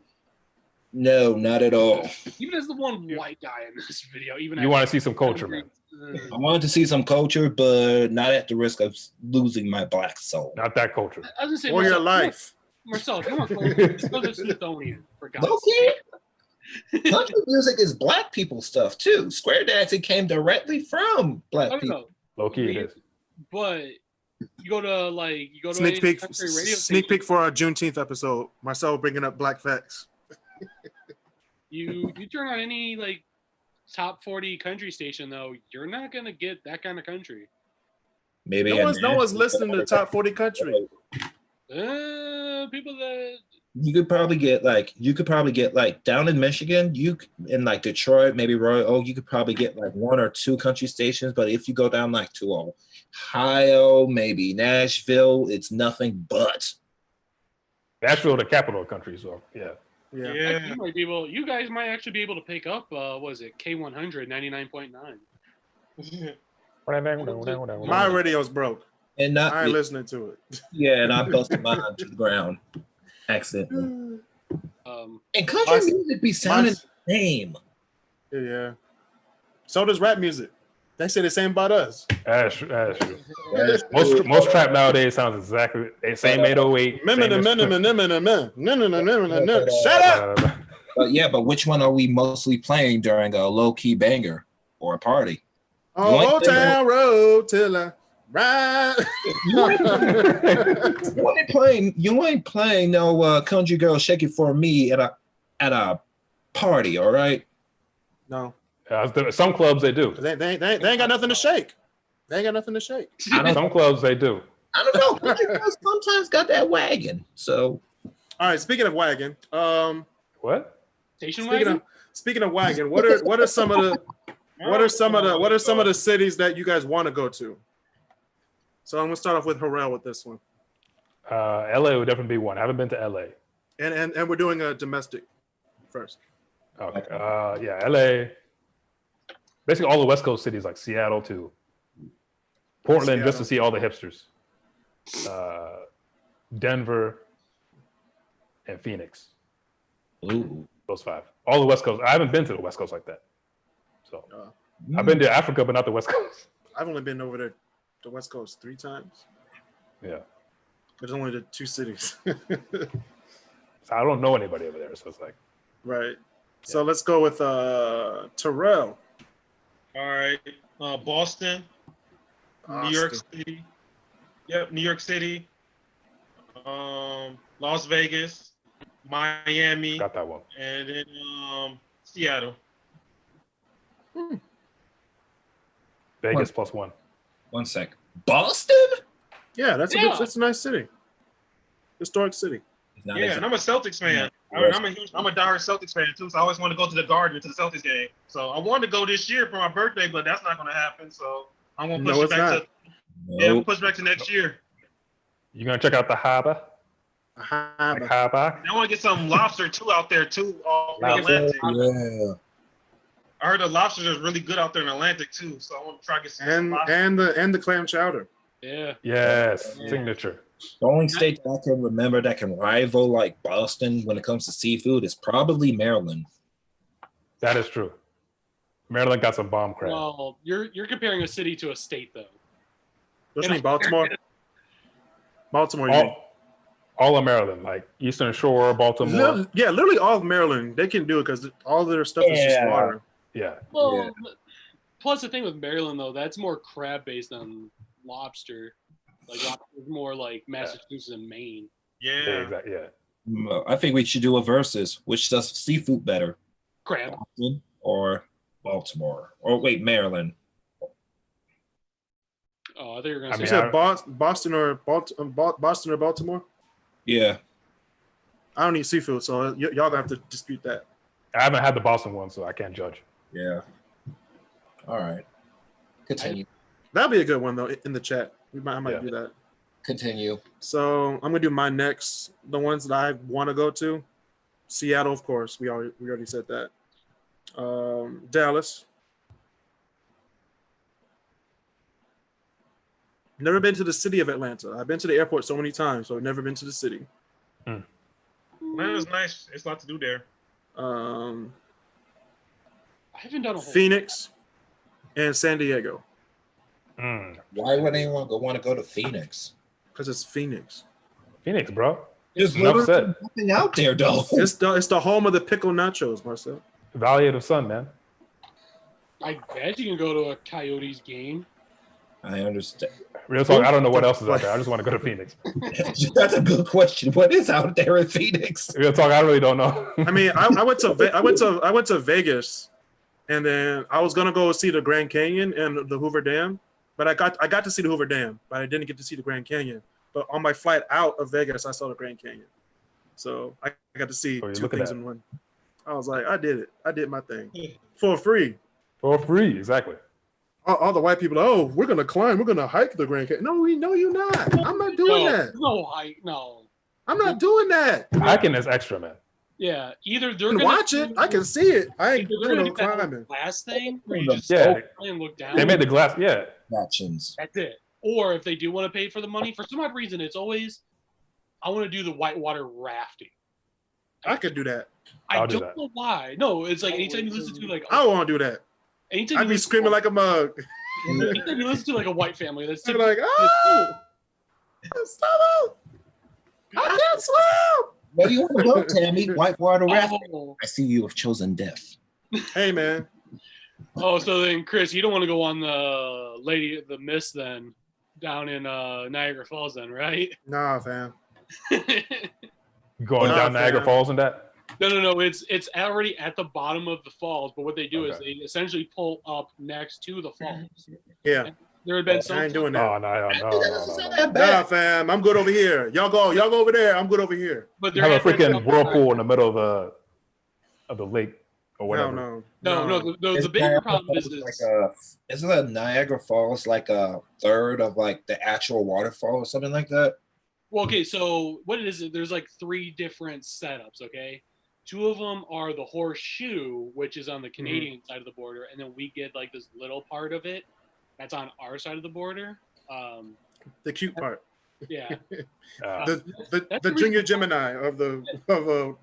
No, not at all. Even as the one white guy in this video, even You want to see some culture, man. I wanted to see some culture, but not at the risk of losing my black soul. Not that culture. I was gonna say, Or your life. Marcel, come on, let's go to Smithsonian for God's Okay. sake. Country music is black people stuff too. Square dancing came directly from black I don't people. know, Low key, it is. but you go to Sneak any peek. country radio Sneak station, peek for our Juneteenth episode. Marcel bringing up black facts. You turn on any like top 40 country station though, you're not gonna get that kind of country. Maybe No one's listening to the top 40 country. People that You could probably get like down in Michigan, in like Detroit, maybe Royal Oak, you could probably get like one or two country stations. But if you go down like to Ohio, maybe Nashville, it's nothing but. Nashville, the capital of the country, so yeah. Yeah. you guys might actually be able to pick up what is it, K100 99.9. My radio's broke. And not I ain't listening to it. yeah, and I busted mine to the ground accidentally. And country My- music be sounding the same. Yeah. So does rap music. They say the same about us. That's true. Most trap nowadays sounds exactly the same 808. Shut up. But which one are we mostly playing during a low key banger or a party? On Old Town Road till I ride. You ain't playing no country girl shake it for me at a party, all right? No. Some clubs they do. They ain't got nothing to shake. They ain't got nothing to shake. Some clubs they do. I don't know. Sometimes got that wagon. So All right. Speaking of wagon, What? Station speaking wagon? of speaking of wagon, what are some of the cities that you guys want to go to? So I'm gonna start off with Harrell with this one, LA would definitely be one. I haven't been to LA. and we're doing a domestic first. Okay. Yeah, LA. Basically, all the West Coast cities like Seattle too. Portland, just to see all the hipsters. Denver and Phoenix. ooh. Those 5. All the West Coast. I haven't been to the West Coast like that. So I've been to Africa, but not the West Coast. I've only been over there, the West Coast 3 times. Yeah. There's only the 2 cities. So I don't know anybody over there. So it's like, Right. So let's go with Terrell. All right. Boston, New York City. Yep, New York City. Las Vegas, Miami, got that one. and then Seattle. Vegas +1. 1 sec. Boston? Yeah, that's Yeah. that's a nice city. Historic city. Not Yeah, as- and I'm a Celtics fan. I'm a diehard Celtics fan too, so I always want to go to the Garden to the Celtics game. So I wanted to go this year for my birthday, but that's not going to happen. So I'm going to push it back to Nope. push back to next year. You gonna check out the harbor? Like harbor? And I want to get some lobster too out there too. In Atlantic. Yeah. I heard the lobsters are really good out there in Atlantic too, so I want to try to get some lobster. and the clam chowder. Yeah. Yes, Yeah. signature. The only state that I can remember that can rival like Boston when it comes to seafood is probably Maryland. That is true. Maryland got some bomb crab. Well, you're comparing a city to a state though. Don't you mean Baltimore? Baltimore. You mean. All of Maryland, like Eastern Shore, Baltimore. Literally all of Maryland. They can do it because all of their stuff is just Yeah. water. Yeah. Well, plus the thing with Maryland though, that's more crab based on lobster. Like lobster is more like Massachusetts and Maine. Yeah. Exactly. Yeah. I think we should do a versus. Which does seafood better, Crab. Boston or Baltimore? Or wait, Maryland. Oh, I thought you were gonna I say You mean, said Boston or Boston or Baltimore? Yeah. I don't eat seafood, so y'all gonna have to dispute that. I haven't had the Boston one, so I can't judge. Yeah. All right. Continue. That'd be a good one though in the chat. I might Yeah. do that. Continue. So I'm gonna do my next. The ones that I want to go to, Seattle, of course. We already said that. Dallas. Never been to the city of Atlanta. I've been to the airport so many times, so I've never been to the city. Atlanta's nice. There's a lot to do there. I haven't done a whole Phoenix and San Diego, Why would anyone want to go to Phoenix? because it's Phoenix. Phoenix, bro. There's Enough literally said. nothing out there, though. It's the home of the pickle nachos, Marcel. Valley of the Sun, man. I bet you can go to a Coyotes game. I understand. Real talk. I don't know what else is out there. I just want to go to Phoenix. That's a good question. What is out there in Phoenix? Real talk. I really don't know. I mean, I went to Vegas, and then I was gonna go see the Grand Canyon and the Hoover Dam, but I got to see the Hoover Dam, but I didn't get to see the Grand Canyon. But on my flight out of Vegas, I saw the Grand Canyon, so I got to see Oh, two look at things that. in one. I was like, I did it. I did my thing for free. For free, exactly. All the white people, oh, we're gonna climb, we're gonna hike the Grand Canyon. No, you're not. I'm not doing that. No. I'm not doing that. Hiking is extra, man. Yeah, either I they're can gonna watch it. I can see it. I ain't Either they're doing gonna no do that climbing. glass thing where you just Yeah. go and look down. They made the glass. Yeah. Actions. That's it. Or if they do want to pay for the money, for some odd reason, it's always I want to do the whitewater rafting. I could do that. I'll I do don't that. know why. No, it's like anytime you listen to like I want to do that. anytime I'd you be listen screaming like a mug. anytime you listen to like a white family, that's I'd be typically like, oh, stop it. I can't swim. Where do you want to go, Tammy? Whitewater rafting. oh, I see you have chosen death. Hey, man. oh, so then Chris, you don't want to go on the Mist then down in Niagara Falls then, right? Nah, fam. Going Nah, down Niagara fam. Falls and that. No. It's already at the bottom of the falls, but what they do is Okay. they essentially pull up next to the falls. Yeah. There had been I some. ain't doing No, that. no. Nah, fam. I'm good over here. Y'all go over there. I'm good over here. But You there have a had been freaking some- whirpole in the middle of the lake or whatever. No. No. The bigger problem is isn't that Niagara Falls like a third of like the actual waterfall or something like that? well, okay. So what it is? There's like 3 different setups. Okay, 2 of them are the horseshoe, which is on the Canadian side of the border, and then we get like this little part of it that's on our side of the border. The cute part. Yeah. The junior Gemini of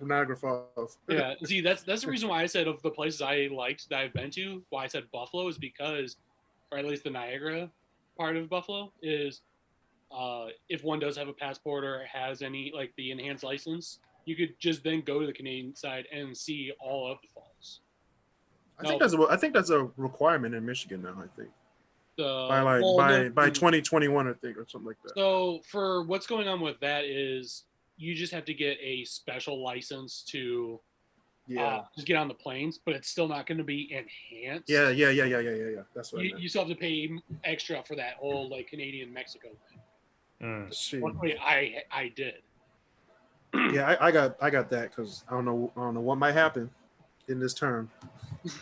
Niagara Falls. Yeah. See, that's the reason why I said of the places I liked that I've been to, why I said Buffalo is because, or at least the Niagara part of Buffalo is, if one does have a passport or has any like the enhanced license, you could just then go to the Canadian side and see all of the falls. I think that's a requirement in Michigan now. I think by 2021, I think, or something like that. So for what's going on with that is you just have to get a special license to just get on the planes, but it's still not going to be enhanced. Yeah. That's what you still have to pay extra for that whole like Canadian Mexico thing. Luckily, I did. Yeah, I got that because I don't know what might happen in this term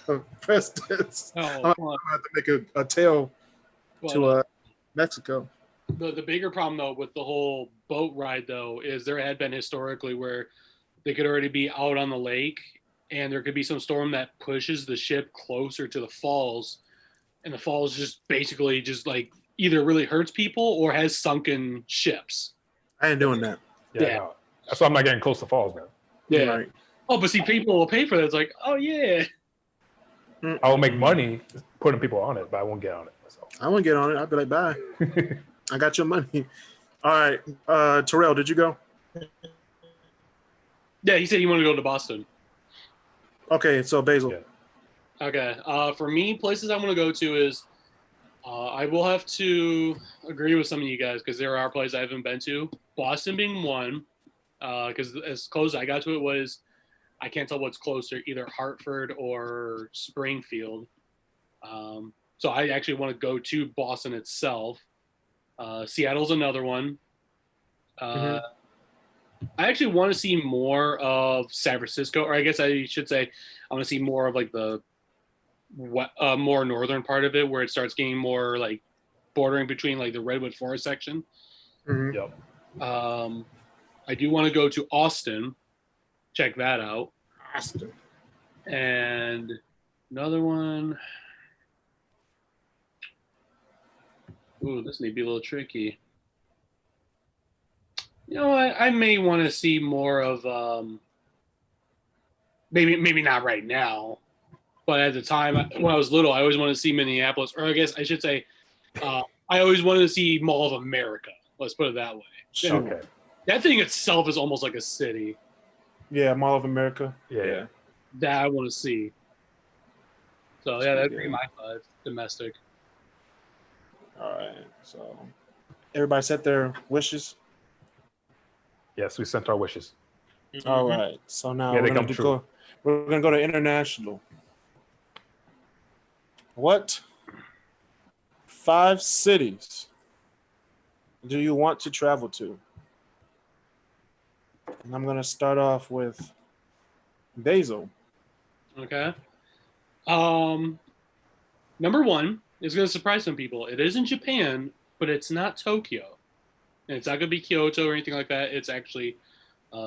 of presidents. I'm gonna have to make a tail to Mexico. The bigger problem though with the whole boat ride though is there had been historically where they could already be out on the lake and there could be some storm that pushes the ship closer to the falls, and the falls just basically just like either really hurts people or has sunken ships. I ain't doing that. Yeah. No. That's why I'm not getting close to falls, man. Yeah. Right. Oh, but see, people will pay for that. It's like, oh yeah. I will make money putting people on it, but I won't get on it myself. I won't get on it. I'll be like, bye. I got your money. All right. Terrell, did you go? Yeah, he said he wanted to go to Boston. Okay, so Basil. Yeah. Okay. For me, places I want to go to is I will have to agree with some of you guys because there are places I haven't been to. Boston being one, because as close as I got to it was, I can't tell what's closer, either Hartford or Springfield. So I actually want to go to Boston itself. Seattle's another one. I actually want to see more of San Francisco, or I guess I should say I want to see more of like the more northern part of it where it starts getting more like bordering between like the Redwood Forest section. Yep. I do want to go to Austin, check that out. Austin. And another one. Ooh, this may be a little tricky. You know what? I may want to see more of maybe not right now, but at the time when I was little, I always wanted to see Minneapolis, or I guess I should say, I always wanted to see Mall of America. Let's put it that way. Okay. That thing itself is almost like a city. Yeah, Mall of America. Yeah. That I want to see. So yeah, that'd be my 5 domestic. All right. So everybody set their wishes. Yes, we sent our wishes. All right. So now Yeah, we're they gonna come true. we're gonna go to international. What 5 cities do you want to travel to? And I'm gonna start off with Basil. Okay. Number 1 is going to surprise some people. It is in Japan, but it's not Tokyo. And it's not going to be Kyoto or anything like that. It's actually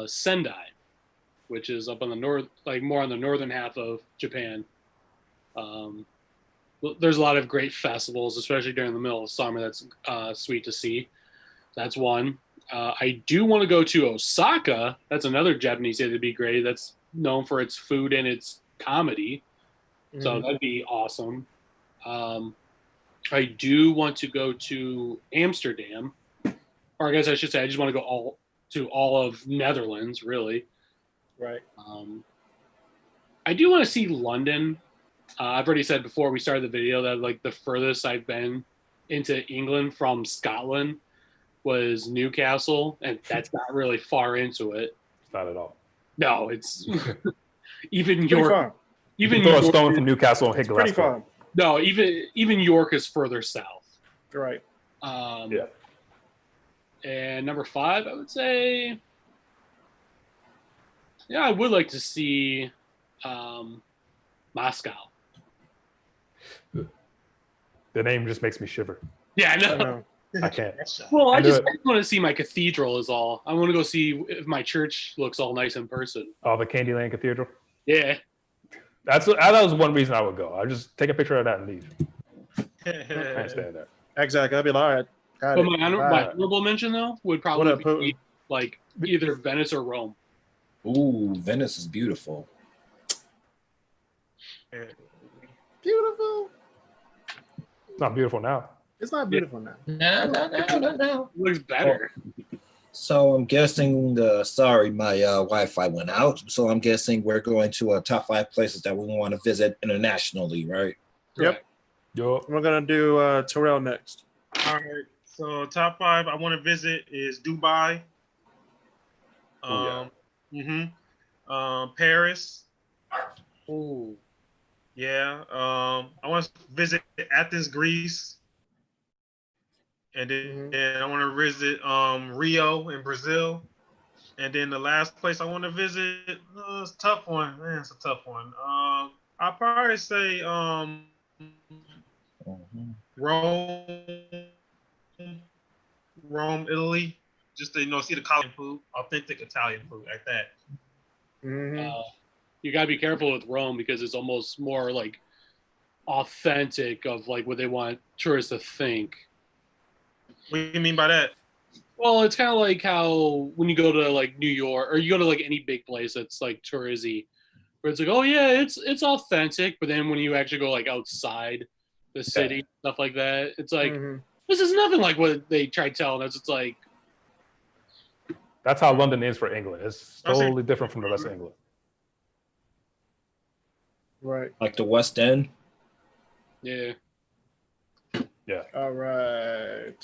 Sendai, which is up on the north, like more on the northern half of Japan. There's a lot of great festivals, especially during the middle of summer. That's sweet to see. That's one. I do want to go to Osaka. That's another Japanese city that'd be great. That's known for its food and its comedy. So that'd be awesome. I do want to go to Amsterdam, or I guess I should say I just want to go all of Netherlands, really. Right. I do want to see London. I've already said before we started the video that like the furthest I've been into England from Scotland was Newcastle, and that's not really far into it. Not at all. No, it's even Pretty York. far. Even Throw a York, stone from Newcastle and hit Pretty Glasgow. far. no, even York is further south. Right. Yeah. And number 5, I would say, yeah, I would like to see Moscow. The name just makes me shiver. Yeah, I I know. know. I can't. Well, I I just do it. want to see my cathedral is all. I want to go see if my church looks all nice in person. Oh, the Candyland Cathedral. Yeah. That was one reason I would go. I just take a picture of that and leave. I ain't staying there. Exactly. I'd be like, all right. Got But it. my Bye. honorable mention, though, would What up, probably Putin? be like either Venice or Rome. Ooh, Venice is beautiful. Beautiful. It's not beautiful now. It's not beautiful now. No. It looks better. So I'm guessing sorry, my Wi-Fi went out. So I'm guessing we're going to top 5 places that we want to visit internationally, right? Yep. Yo, We're gonna do Terrell next. All right. So top 5 I want to visit is Dubai. Paris. Ooh. Yeah. I want to visit Athens, Greece. And then I want to visit Rio in Brazil. And then the last place I want to visit, it's a tough one. Man, it's a tough one. I'll probably say Rome, Italy. Just to see the Italian food, authentic Italian food like that. You gotta be careful with Rome because it's almost more like authentic of like what they want tourists to think. What do you mean by that? Well, it's kind of like how when you go to like New York or you go to like any big place that's like touristy, where it's like, oh yeah, it's authentic, but then when you actually go like outside the city, stuff like that, it's like this is nothing like what they tried telling us. It's like that's how London is for England. It's totally different from the rest of England. Right. Like the West End. Yeah. Yeah. All right.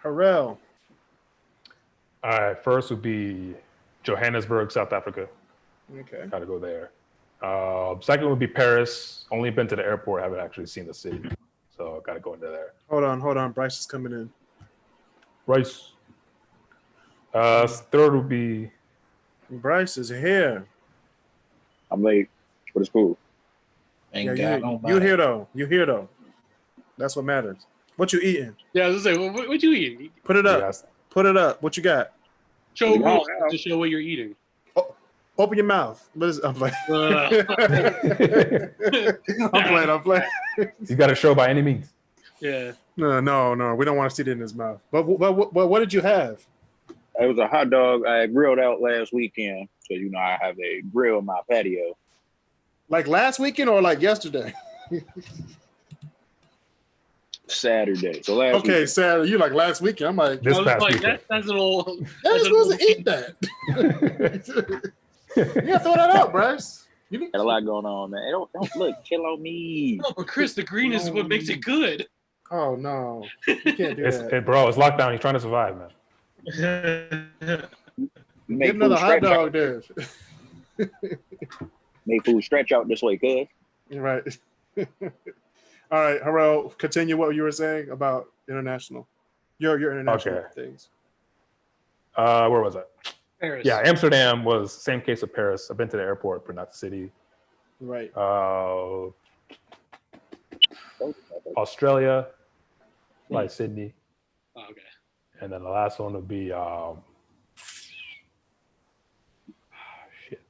Harrell. All right. First would be Johannesburg, South Africa. Okay. Gotta go there. Second would be Paris. Only been to the airport. Haven't actually seen the city. So gotta go into there. Hold on. Bryce is coming in. Bryce. Third would be. Bryce is here. I'm late, but it's cool. Ain't Yeah, got you here though. You here though. That's what matters. What you eating? Yeah, I was gonna say, what you eating? Put it up. Yes. Put it up. What you got? Show Wow. to show what you're eating. Open your mouth. I'm playing. I'm playing. You got to show by any means. Yeah. No. We don't want to see it in his mouth. But what did you have? It was a hot dog I grilled out last weekend. So, I have a grill in my patio. Like last weekend or like yesterday? Saturday. So last Okay, weekend. Saturday. You like last weekend? I'm like, This I was past like, weekend. that's an old. you're That's supposed to eat that. You gotta throw that out, Bryce. Got a lot going on, man. Hey, don't look, chill on me. No, but Chris, the green is what makes it good. Oh no, you can't do that. Bro, it's lockdown. He's trying to survive, man. Make Get another food hot stretch out. dog there. Make food stretch out this way, cuz. Right. All right, Harrell, continue what you were saying about international. Your international Okay. things. Where was I? Paris. Yeah, Amsterdam was same case of Paris. I've been to the airport, but not the city. Right. Australia, like Sydney, Oh, okay. and then the last one would be shit.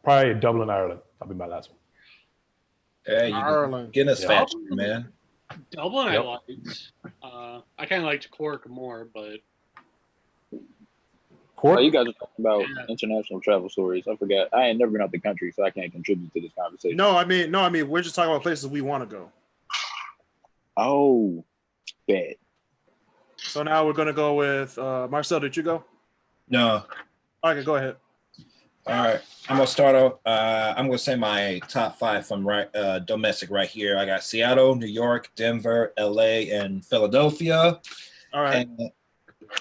Probably Dublin, Ireland. That'll be my last one. Hey, you Ireland. getting us Yeah. fat, man. Dublin, Yep. I liked. I kind of liked Cork more, but Cork? Oh, you guys are talking about Yeah. international travel stories. I forgot. I ain't never been out the country, so I can't contribute to this conversation. No, I mean, we're just talking about places we want to go. Oh, bad. So now we're gonna go with Marcel. Did you go? No. Okay, go ahead. All right. I'm gonna start off. I'm gonna say my top 5 from domestic right here. I got Seattle, New York, Denver, LA, and Philadelphia. All right.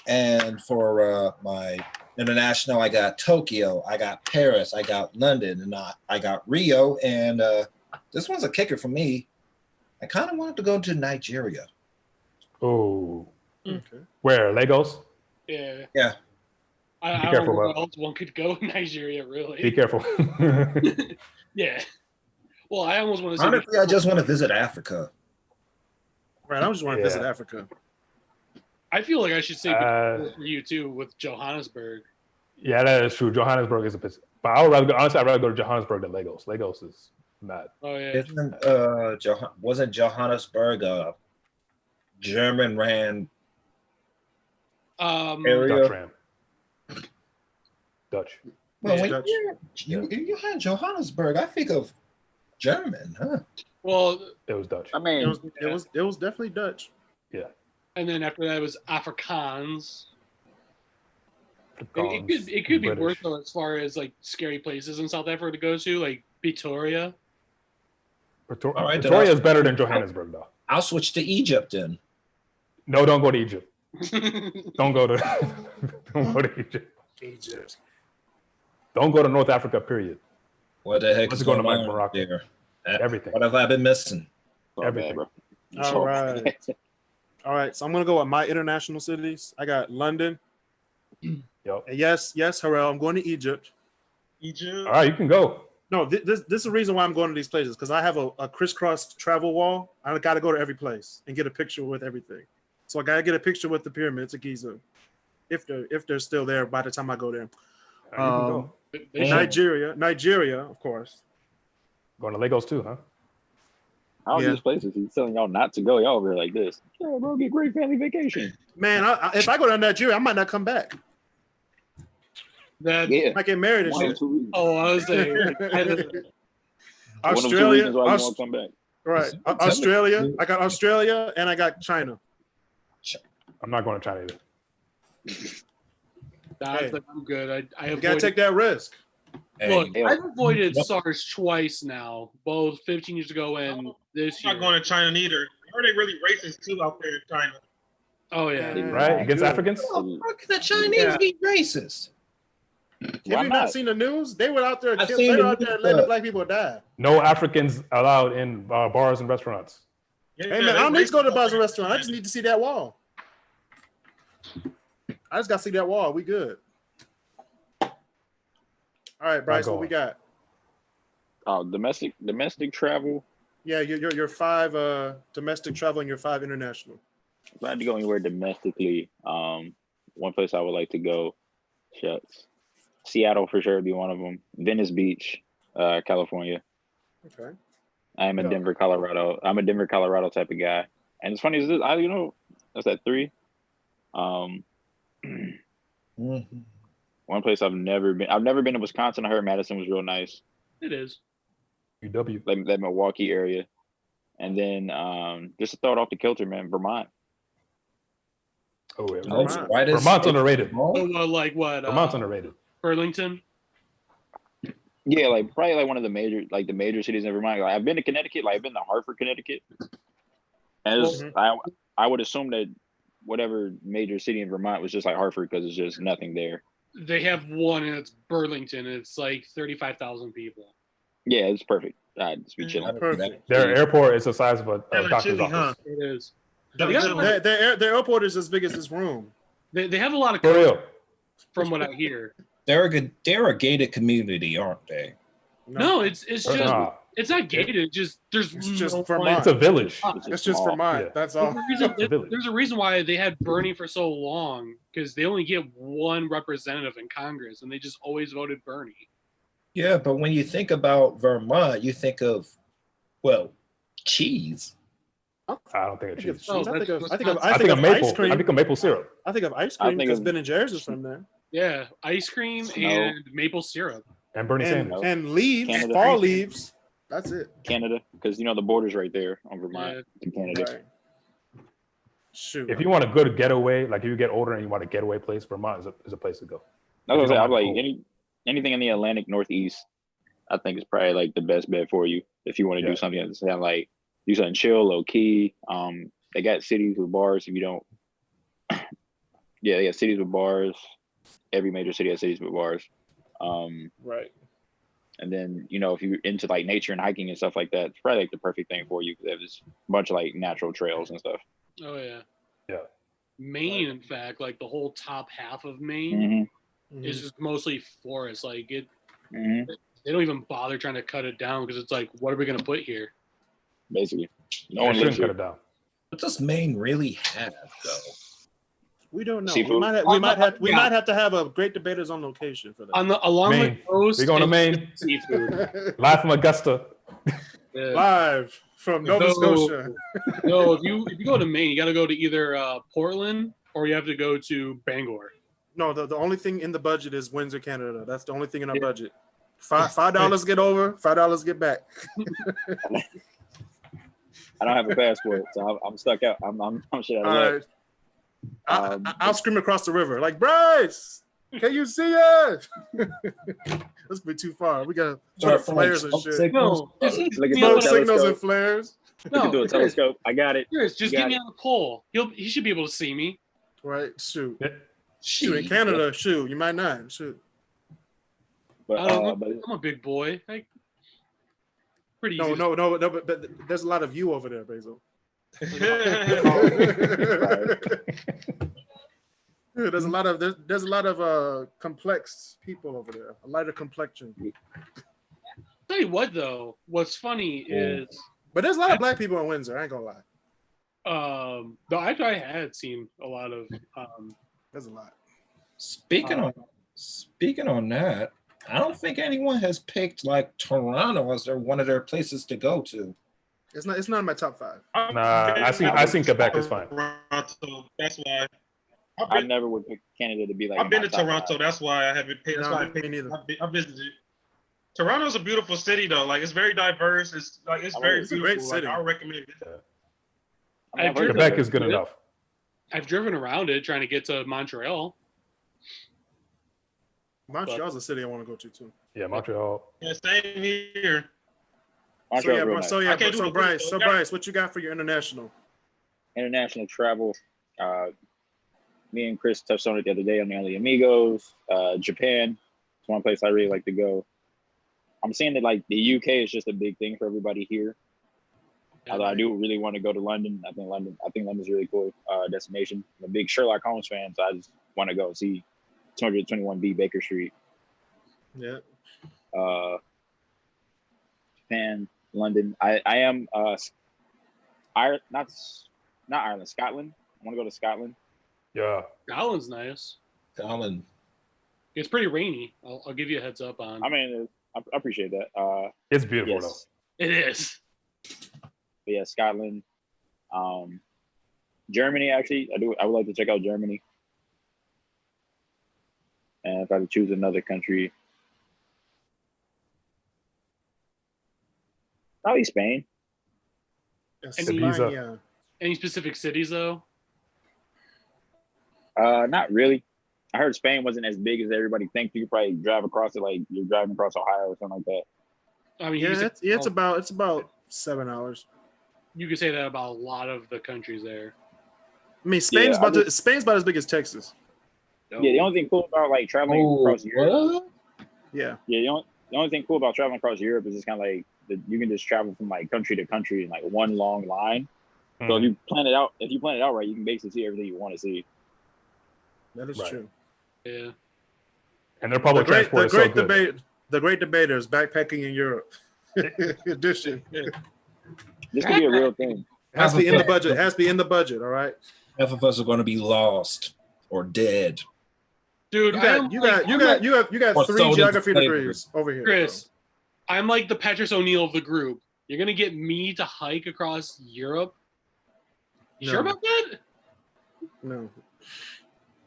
And for my international, I got Tokyo, I got Paris, I got London, and I got Rio. And this one's a kicker for me. I kind of wanted to go to Nigeria. Oh, Okay. where Lagos? Yeah. Yeah. I Be don't careful, know where bro. else one could go in Nigeria, really. Be careful. Yeah. Well, I almost want to say. Honestly, I just want to visit Africa. Right. I just want to visit Africa. I feel like I should say for you too with Johannesburg. Yeah, that is true. Johannesburg is a bit, but I would rather go. Honestly, I'd rather go to Johannesburg than Lagos. Lagos is not. Oh yeah. Wasn't Johannesburg a German ran area? Dutch ran. Dutch. Well, Yeah, when Dutch. you had Johannesburg, I think of German, huh? Well, It was Dutch. I mean, It was definitely Dutch. Yeah. and then after that was Afrikaans. Afrikaans, It could be British. worse though, as far as like scary places in South Africa to go to, like Pretoria. All right, then Pretoria is better than Johannesburg, though. I'll switch to Egypt then. No, don't go to Egypt. Don't go to. Don't go to Egypt. Egypt. Don't go to North Africa. Period. What the heck Let's is go to going on Morocco. there? Everything. What have I been missing? Everything. bro. All right. All right. So I'm gonna go with my international cities. I got London. Yep. And yes, Harrell, I'm going to Egypt. Egypt. All right, you can go. No, this is the reason why I'm going to these places, because I have a KrisCross travel wall. I got to go to every place and get a picture with everything. So I got to get a picture with the pyramids of Giza, if they're still there by the time I go there. All right, you can go. Nigeria, of course. Going to Lagos too, huh? All Yeah. these places he's telling y'all not to go. Y'all over here like this. Yeah, bro, be a great family vacation. Man, if I go to Nigeria, I might not come back. Yeah. I get married and One of shit. 2 reasons. Oh, I was saying. One of 2 reasons why you won't come back. Right. Australia. I got Australia and I got China. I'm not going to China either. I'm good. I You gotta avoided, take that risk. look, Hey, I've avoided SARS twice now, both 15 years ago and this I'm year. not going to China neither. Are they really racist too out there in China? Oh yeah. Right? Against Africans? how can the Chinese be racist? Have Why you not not? seen the news? They were out there. I've They seen were the out there news, letting the but- black people die. No Africans allowed in bars and restaurants. Yeah, Hey man, I don't need to go to bars and restaurants. I just need to see that wall. I just got to see that wall. We good. All right, Bryce, what we got? Oh, domestic travel. Yeah, your 5 domestic travel and your 5 international. If I had to go anywhere domestically, one place I would like to go, shucks, Seattle for sure would be one of them. Venice Beach, California. Okay. I'm a Denver, Colorado type of guy. And it's funny is this, that's at 3. One place I've never been to Wisconsin. I heard Madison was real nice. It is. UW. Like that Milwaukee area. And then just to throw it off the kilter, man, Vermont. Oh, yeah. Vermont's underrated. Oh, like what? Vermont's underrated. Burlington. Yeah, like probably like one of the major cities in Vermont. Like, I've been to Connecticut, like I've been to Hartford, Connecticut. And it's, I would assume that whatever major city in Vermont was just like Hartford because it's just nothing there. They have one, and it's Burlington. It's like 35,000 people. Yeah, it's perfect. I'd just be chilling. Perfect. Their airport is the size of a doctor's chilly, office. It is. Their airport is as big as this room. They have a lot of For real. from what I hear. They're a gated community, aren't they? No, it's just Nah, it's not gated. It's just there's just no Vermont. it's a village. It's just Vermont. Yeah. That's all. There's a reason why they had Bernie for so long, because they only get one representative in Congress, and they just always voted Bernie. Yeah, but when you think about Vermont, you think of, well, cheese. I don't think it's cheese. Oh, I think of I think of maple. ice cream. I think of maple syrup. I think of ice I cream think because of- Ben and Jerry's is from there. Yeah, ice cream Snow. and maple syrup. And Bernie Sanders. And leaves, Canada. fall leaves. That's it. Canada, because the border's right there on Vermont to Canada. Right. Shoot. If you want a good getaway, like if you get older and you want a getaway place, Vermont is a place to go. That's what If you I'm don't saying. I'm want like anything in the Atlantic Northeast, I think is probably like the best bet for you if you want to do something that's kind of like do something chill, low key. They got cities with bars. If you don't, yeah, they got cities with bars. Every major city has cities with bars. Right. And then, you know, if you're into like nature and hiking and stuff like that, it's probably like the perfect thing for you because there's a bunch of like natural trails and stuff. Oh yeah. Yeah. Maine, in fact, like the whole top half of Maine Mm-hmm. is just mostly forest. Like it, Mm-hmm. they don't even bother trying to cut it down because it's like, what are we gonna put here? Basically, no I one shouldn't lives cut here. it down. What does Maine really have, though? We don't know. Seafood? We might have to have a great debaters on location for that. On the along Maine. the coast, We're going to it's Maine. seafood. Live from Augusta. Yeah. Live from Nova Scotia. No, if you go to Maine, you got to go to either Portland or you have to go to Bangor. No, the only thing in the budget is Windsor, Canada. That's the only thing in our Yeah. budget. $5 get over, $5 get back. I don't have a passport, so I'm stuck out. I'm shit out of All luck. right. I'll scream across the river like, Bryce, can you see us? That's be too far. We got flares and shit. No, just Look at you know the Smoke what I- signals telescope. and flares. You can do a Chris, telescope. I got it. Chris, just You get got me it. on the pole. He should be able to see me. Right? Shoot. Yeah. Shoot, in Canada, shoot. You might not. Shoot. But, I don't know. but I'm a big boy. Like, pretty No, easy. no, but there's a lot of you over there, Basil. There's a lot of complex people over there. A lighter complexion. Tell you what though, what's funny is But there's a lot of black people in Windsor. I ain't gonna lie. though I had seen a lot of There's a lot. Speaking on that, I don't think anyone has picked like Toronto as one of their places to go to. It's not in my top 5. Nah, I think Quebec is fine. Toronto, that's why. I never would pick Canada to be like. I've been my to top Toronto. five. That's why I haven't picked. That's No, why I me picked. neither. I visited. Toronto's a beautiful city, though. Like it's very diverse. It's like it's I very love it. It's a beautiful. great city. Like, I recommend it. I mean, I've heard Quebec of is good enough. I've driven around it trying to get to Montreal. Montreal's a city I want to go to too. Yeah, Montreal. Yeah, same here. Montreal's real nice. I can't do So the Bryce, food, Bryce, what you got for your international? International travel. Me and Chris touched on it the other day on the Only Amigos. Japan. It's one place I really like to go. I'm saying that like the UK is just a big thing for everybody here. Although I do really want to go to London. I think London's a really cool destination. I'm a big Sherlock Holmes fan, so I just want to go see 221B Baker Street. Yeah. Japan, London. I am not Ireland, Scotland. I want to go to Scotland. Yeah. Scotland's nice. Colin, It's pretty rainy. I'll give you a heads up on. I mean, I appreciate that. It's beautiful Yes, It is. but yeah, Scotland, Germany. Actually, I would like to check out Germany. And if I could choose another country, probably Spain. España. Any specific cities though? Not really. I heard Spain wasn't as big as everybody thinks. You could probably drive across it like you're driving across Ohio or something like that. I mean, Yeah, it's about 7 hours. you could say that about a lot of the countries there. I mean, Spain's Yeah, Spain's about as big as Texas. Yeah, the only thing cool about like traveling across Europe. what? Yeah. Yeah, the only thing cool about traveling across Europe is just kind of like you can just travel from like country to country in like one long line. though. So if you plan it out right, you can basically see everything you want to see. That is Right. true. Yeah. And their public transport is so good. The great debaters backpacking in Europe edition. This could be a real thing. Has to be in the budget. Has to be in the budget. All right. Half of us are going to be lost or dead. Dude, You I'm got Or 3 sold geography into degrees over here. Chris. I'm like the Patrice O'Neill of the group. You're gonna get me to hike across Europe? You No. sure about that? No.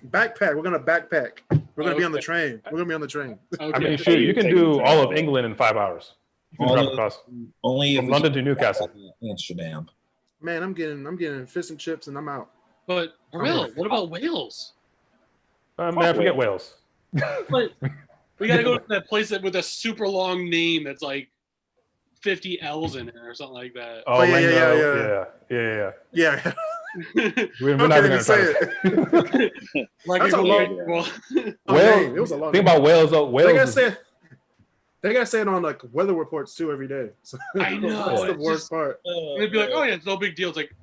Backpack. We're gonna backpack. We're gonna be on the Okay. train. We're gonna be on the train. Okay. I mean, shoot, you can do all of England in 5 hours. You can drive Only- across Only from if London to Newcastle. Amsterdam. Man, I'm getting fish and chips and I'm out. But Will, what about Wales? Man, forget Wales. But we gotta go to that place with a super long name that's like 50 L's in it or something like that. Oh, yeah, Lango, yeah. Yeah. We're How not can even you going to say try it? Like That's a a long- well, Oh, Wales- dang, it was a long Think about Wales, though. Like I Wales is, said, They gotta say it on like weather reports too every day. So I know, that's the it's worst just- part. They'd be like, "Oh yeah, it's no big deal." It's like,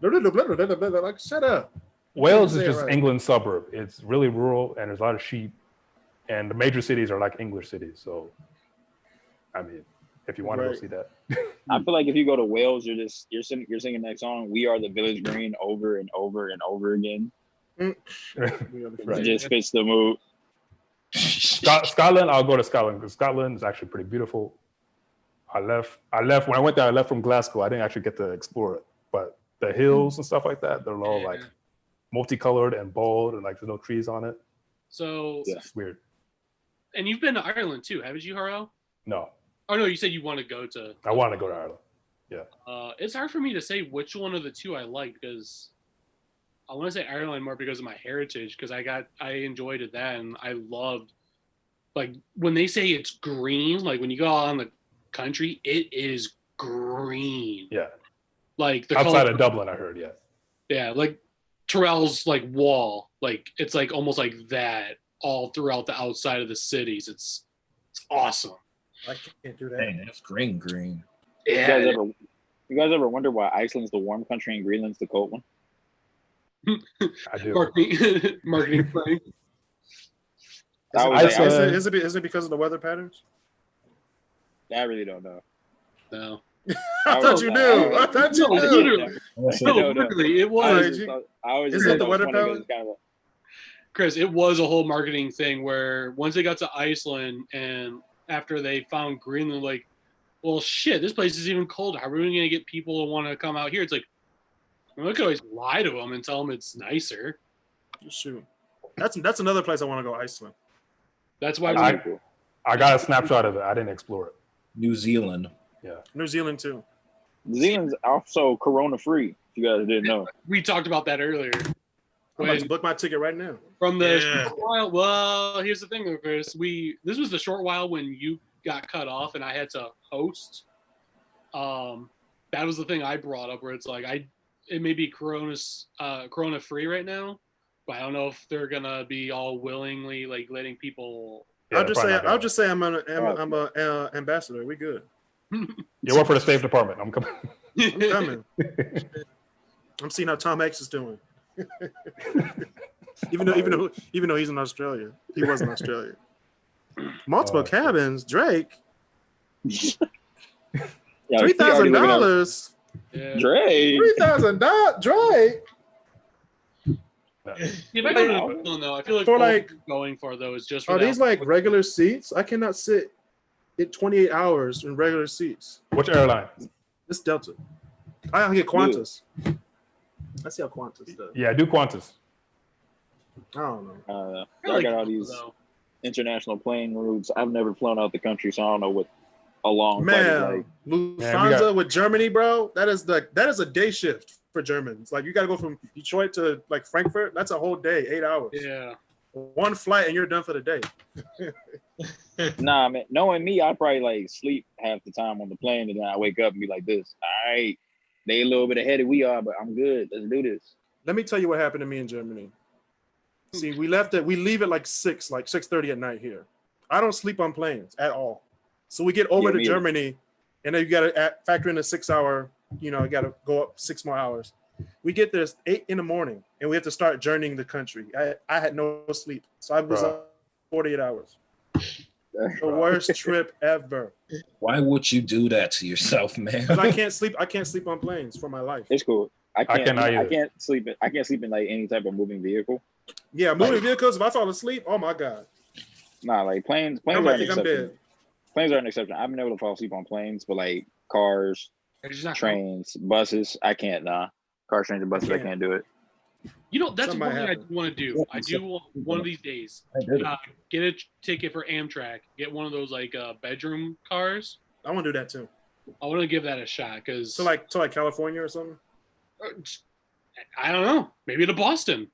Like, shut up. Wales Say is it just right. England's suburb. It's really rural, and there's a lot of sheep. And the major cities are like English cities. So, I mean, if you want to Right. go see that, I feel like if you go to Wales, you're singing that song. We are the Village Green over and over and over again. We It just fits the mood. Scotland, I'll go to Scotland because Scotland is actually pretty beautiful. I left when I went there. I left from Glasgow. I didn't actually get to explore it, but the hills and stuff like that, they're all like multicolored and bold, and like there's no trees on it. so, It's weird. and you've been to Ireland too, haven't you, Haro? No, Oh no, you said you want to go to. I want to go to Ireland. It's hard for me to say which one of the two I like because I want to say Ireland more because of my heritage because I enjoyed it then. I loved like when they say it's green, like when you go out on the country, it is green. Yeah, Like the outside color, of Dublin, I heard. yeah, like Terrell's like wall, like it's like almost like that all throughout the outside of the cities. It's awesome. I can't do that. Dang, that's green. Yeah, You guys ever wonder why Iceland's the warm country and Greenland's the cold one? I do. marketing plan. I was Is like, it because of the weather patterns? I really don't know. No, I thought you knew. I thought you No, knew. literally, no, No. literally, it I was. always just thought- I always Is just it thought the that was weather funny 'cause pattern? it's kind of like, Chris, it was a whole marketing thing where once they got to Iceland and after they found Greenland, like, well, shit, this place is even colder. How are we going to get people to want to come out here? It's like, well, we could always lie to them and tell them it's nicer. Shoot, that's another place I want to go. Iceland. That's why I got a snapshot of it. I didn't explore it. New Zealand. New Zealand too. New Zealand's also corona free. If you guys didn't know. we talked about that earlier. I'm about to book my ticket right now. From the Yeah. short while, well, here's the thing, though, Chris. This was the short while when you got cut off and I had to host. That was the thing I brought up where it's like it may be corona free right now, but I don't know if they're gonna be all willingly like letting people. Yeah, I'll just say I'm an ambassador. We good. You work for the State Department. I'm coming. I'm coming. I'm seeing how Tom Hanks is doing. even though he's in Australia, he was in Australia. Multiple cabins, Drake. Yeah, $3,000. Yeah. Drake. $3,000, Drake. If I go to New Zealand, though, I feel like For all like- I'm going for though is just for Are that- these like regular seats? I cannot sit in 28 hours in regular seats. Which airline? It's Delta. I get Qantas. Let's see how Qantas does. Yeah, do Qantas. I don't know. I feel I like got all these though. international plane routes. I've never flown out the country, so I don't know what a long flight is Man, like. Lufthansa with Germany, bro. That is a day shift for Germans. Like you got to go from Detroit to like Frankfurt. That's a whole day, 8 hours. Yeah. One flight and you're done for the day. Nah, man. Knowing me, I probably like sleep half the time on the plane, and then I wake up and be like this. All right, they a little bit ahead of we are, but I'm good. Let's do this. Let me tell you what happened to me in Germany. See, we leave at like 6:30 at night here. I don't sleep on planes at all. So we get over to me either. Germany, and then you got to factor in a 6 hour, you got to go up 6 more hours. We get there 8 in the morning, and we have to start journeying the country. I had no sleep. So I was Bro. up 48 hours. The worst trip ever. Why would you do that to yourself, man? 'Cause I can't sleep on planes for my life. It's cool. I cannot either. I can't sleep in like any type of moving vehicle. Yeah, moving vehicles, if I fall asleep, oh my God. Nah, like planes I are might an think I'm exception. dead. Planes are an exception. I've been able to fall asleep on planes, but like cars, It's just not trains, buses, I can't. Nah, cars, trains, and buses, I can't do it. That's Something one might thing I happen. do want to do. I do want one of these days get a ticket for Amtrak, get one of those like bedroom cars. I want to do that too. I want to give that a shot because To like California or something. I don't know, maybe to Boston,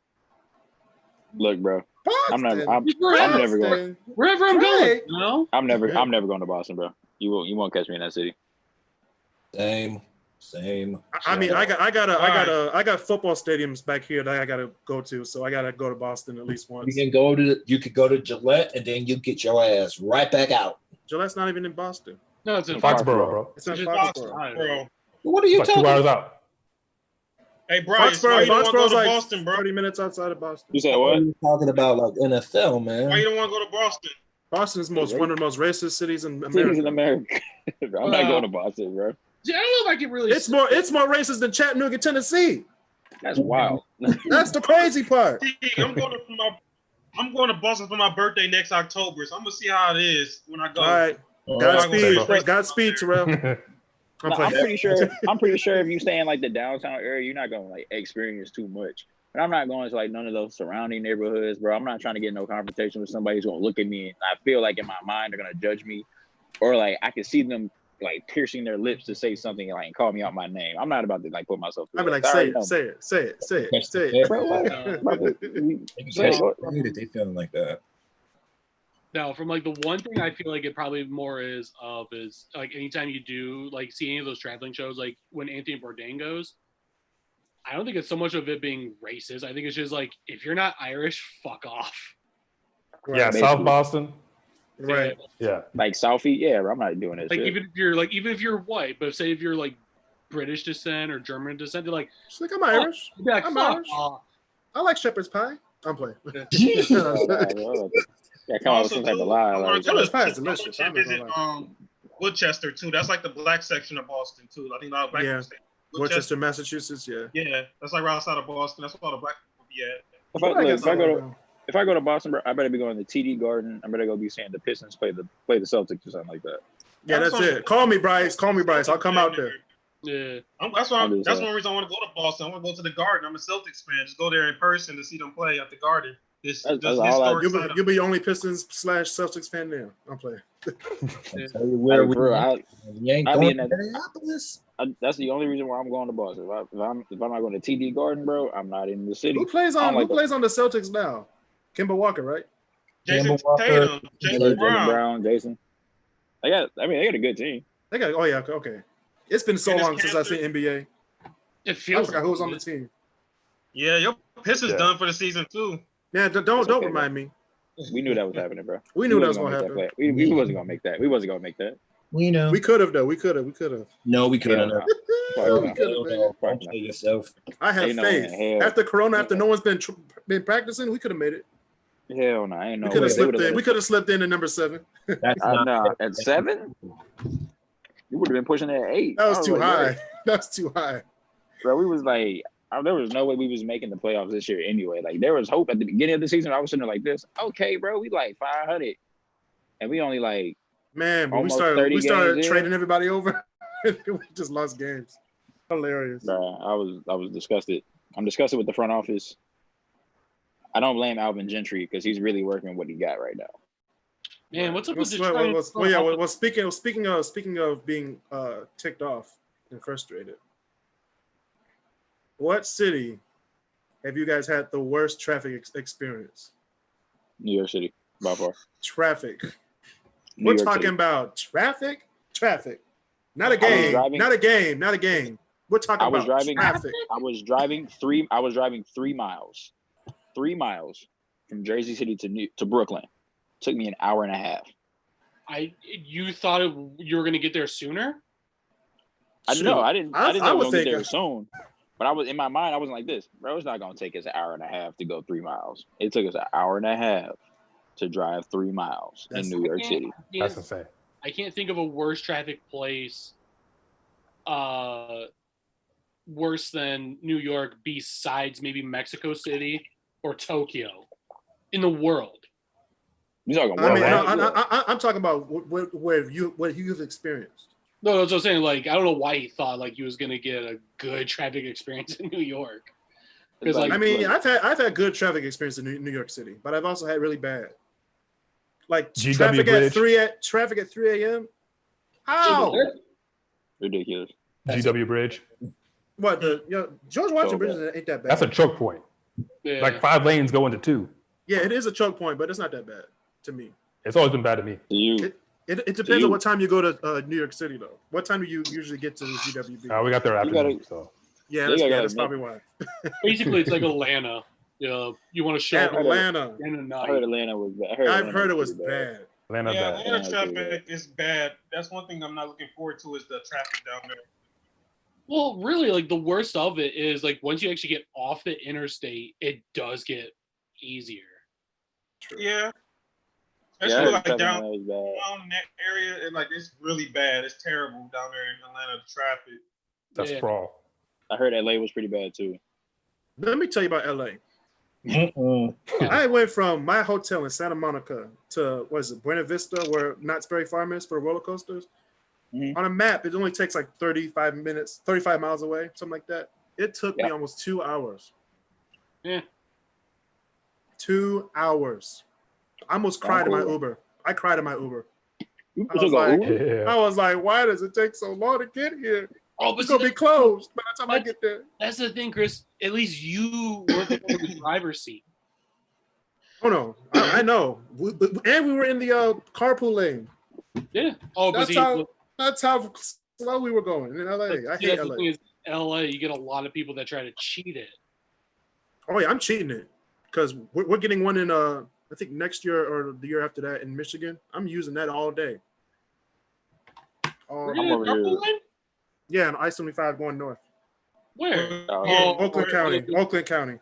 Look, bro, I'm never going. wherever I'm going. Right. You know, I'm never going to Boston, bro. You won't catch me in that city. Same. Same. I mean, I got football stadiums back here that I gotta go to, so I gotta go to Boston at least once. You could go to Gillette, and then you get your ass right back out. Gillette's not even in Boston. No, it's in Foxborough, Foxborough. bro. It's in It's Foxborough. Foxborough, bro. What are you It's like 2 talking hours about? out. Hey, Bryce, why you don't want to go Foxborough's to like Boston, bro? 30 minutes outside of Boston. You said What what? are you talking about? Like NFL, Why you man. don't want to go to Boston? Boston's one of the most racist cities in Cities in America. America. I'm not going to Boston, bro. Yeah, I don't know if I can really. It's more racist than Chattanooga, Tennessee. That's wild. That's the crazy part. I'm going to Boston for my birthday next October, so I'm gonna see how it is when I go. All right. Godspeed, Terrell. No, I'm pretty sure if you stay in like the downtown area, you're not gonna like experience too much. But I'm not going to like none of those surrounding neighborhoods, bro. I'm not trying to get no confrontation with somebody who's gonna look at me and I feel like in my mind they're gonna judge me, or like I can see them like piercing their lips to say something like and call me out my name. I'm not about to like put myself. I'd be like, say it. Bro, what? They feeling like that. No, from like the one thing I feel like it probably more is like anytime you do like see any of those traveling shows, like when Anthony Bourdain goes, I don't think it's so much of it being racist. I think it's just like if you're not Irish, fuck off. Yeah, South Boston. Right. Yeah. Like Southie, yeah, bro, I'm not doing this. Like shit. even if you're white, but say if you're like British descent or German descent, they're like, She's like, I'm Irish. you'd be like, I'm fuck Irish. off. I like shepherd's pie. I'm playing. Yeah, come on with some type of lie. Like, Shepherd's pie is delicious. I'm not Visit gonna lie. Woodchester too. That's like the black section of Boston too. I think a lot of black people stay in Worcester, Massachusetts. Yeah. Yeah, that's like right outside of Boston. That's where all the black people be at. if I go to Boston, bro, I better be going to TD Garden. I better go be seeing the Pistons play the Celtics or something like that. Yeah, that's it. Call me, Bryce. I'll come out there. Yeah. That's one reason I want to go to Boston. I want to go to the Garden. I'm a Celtics fan. Just go there in person to see them play at the Garden. You'll be the only Pistons / Celtics fan there. I'm playing. We ain't going to Minneapolis. That's the only reason why I'm going to Boston. If I'm not going to TD Garden, bro, I'm not in the city. Who plays on the Celtics now? Kemba Walker, right? Jason Tatum, Jason Brown, Jason. They got a good team. Okay. It's been so long since I've seen NBA. It feels I forgot who was on the team. Yeah, your Pistons done for the season too. Yeah, don't remind me. We knew that was happening, bro. We knew that was gonna happen. We wasn't gonna make that. We wasn't gonna make that. We know. We could have though. We could have. No, we couldn't. Yourself. I have faith. After Corona, after no one's been practicing, we could have made it. Hell no, I ain't no. We could have slipped in. We could have slipped in at number 7. At 7, you would have been pushing it at 8. That was too high. That's too high. Bro, we was like, there was no way we was making the playoffs this year anyway. Like there was hope at the beginning of the season. I was sitting there like this. Okay, bro, we like 500, and we only like. Man, but we started trading everybody over. We just lost games. Hilarious. Bro, I was disgusted. I'm disgusted with the front office. I don't blame Alvin Gentry because he's really working what he got right now. Man, what's up with Detroit? Speaking of being ticked off and frustrated, what city have you guys had the worst traffic experience? New York City, by far. Traffic. We're talking about traffic. Not a game. Not a game. We're talking about traffic. I was driving 3 miles. 3 miles from Jersey City to Brooklyn. Took me an hour and a half. You thought you were gonna get there sooner? I didn't think I was gonna get there soon. But I was in my mind, I wasn't like this. Bro, it's not gonna take us an hour and a half to go 3 miles. It took us an hour and a half to drive 3 miles in New York City. That's insane. I can't think of a worse traffic place worse than New York besides maybe Mexico City or Tokyo in the world. I'm talking about what you've experienced. No, that's what I'm saying. Like, I don't know why he thought like he was gonna get a good traffic experience in New York. Because I've had good traffic experience in New York City, but I've also had really bad. Like GW traffic at 3 a.m. How? Ridiculous. GW Bridge. What George Washington Bridge ain't that bad. That's a choke point. Yeah. Like 5 lanes go into 2. Yeah, it is a choke point, but it's not that bad to me. It's always been bad to me. It It depends on what time you go to New York City, though. What time do you usually get to the GWB? We got there afternoon, so. Yeah, that's probably why. Basically, it's like Atlanta. You want to show Atlanta. I heard Atlanta was bad. I've heard it was bad. Atlanta traffic is bad. That's one thing I'm not looking forward to is the traffic down there. Well, really, like the worst of it is like once you actually get off the interstate, it does get easier. True. Yeah. Especially like down in that area, it's really bad. It's terrible down there in Atlanta, the traffic. That's sprawl. I heard LA was pretty bad too. Let me tell you about LA. I went from my hotel in Santa Monica to Buena Vista, where Knott's Berry Farm is for roller coasters. Mm-hmm. On a map, it only takes like 35 miles away, something like that. It took me almost 2 hours. Yeah. 2 hours. I almost cried in my Uber. I cried in my Uber. I was like, why does it take so long to get here? Oh, but it's gonna be closed by the time I get there. That's the thing, Chris. At least you were in the driver's seat. Oh no, I know. And we were in the carpool lane. Yeah. Oh, that's how slow we were going in LA. I hate LA. In LA, you get a lot of people that try to cheat it. Oh yeah, I'm cheating it because we're getting one in I think next year or the year after that in Michigan. I'm using that all day. Yeah, on I-75 going north. Where? Oakland County. Oakland County.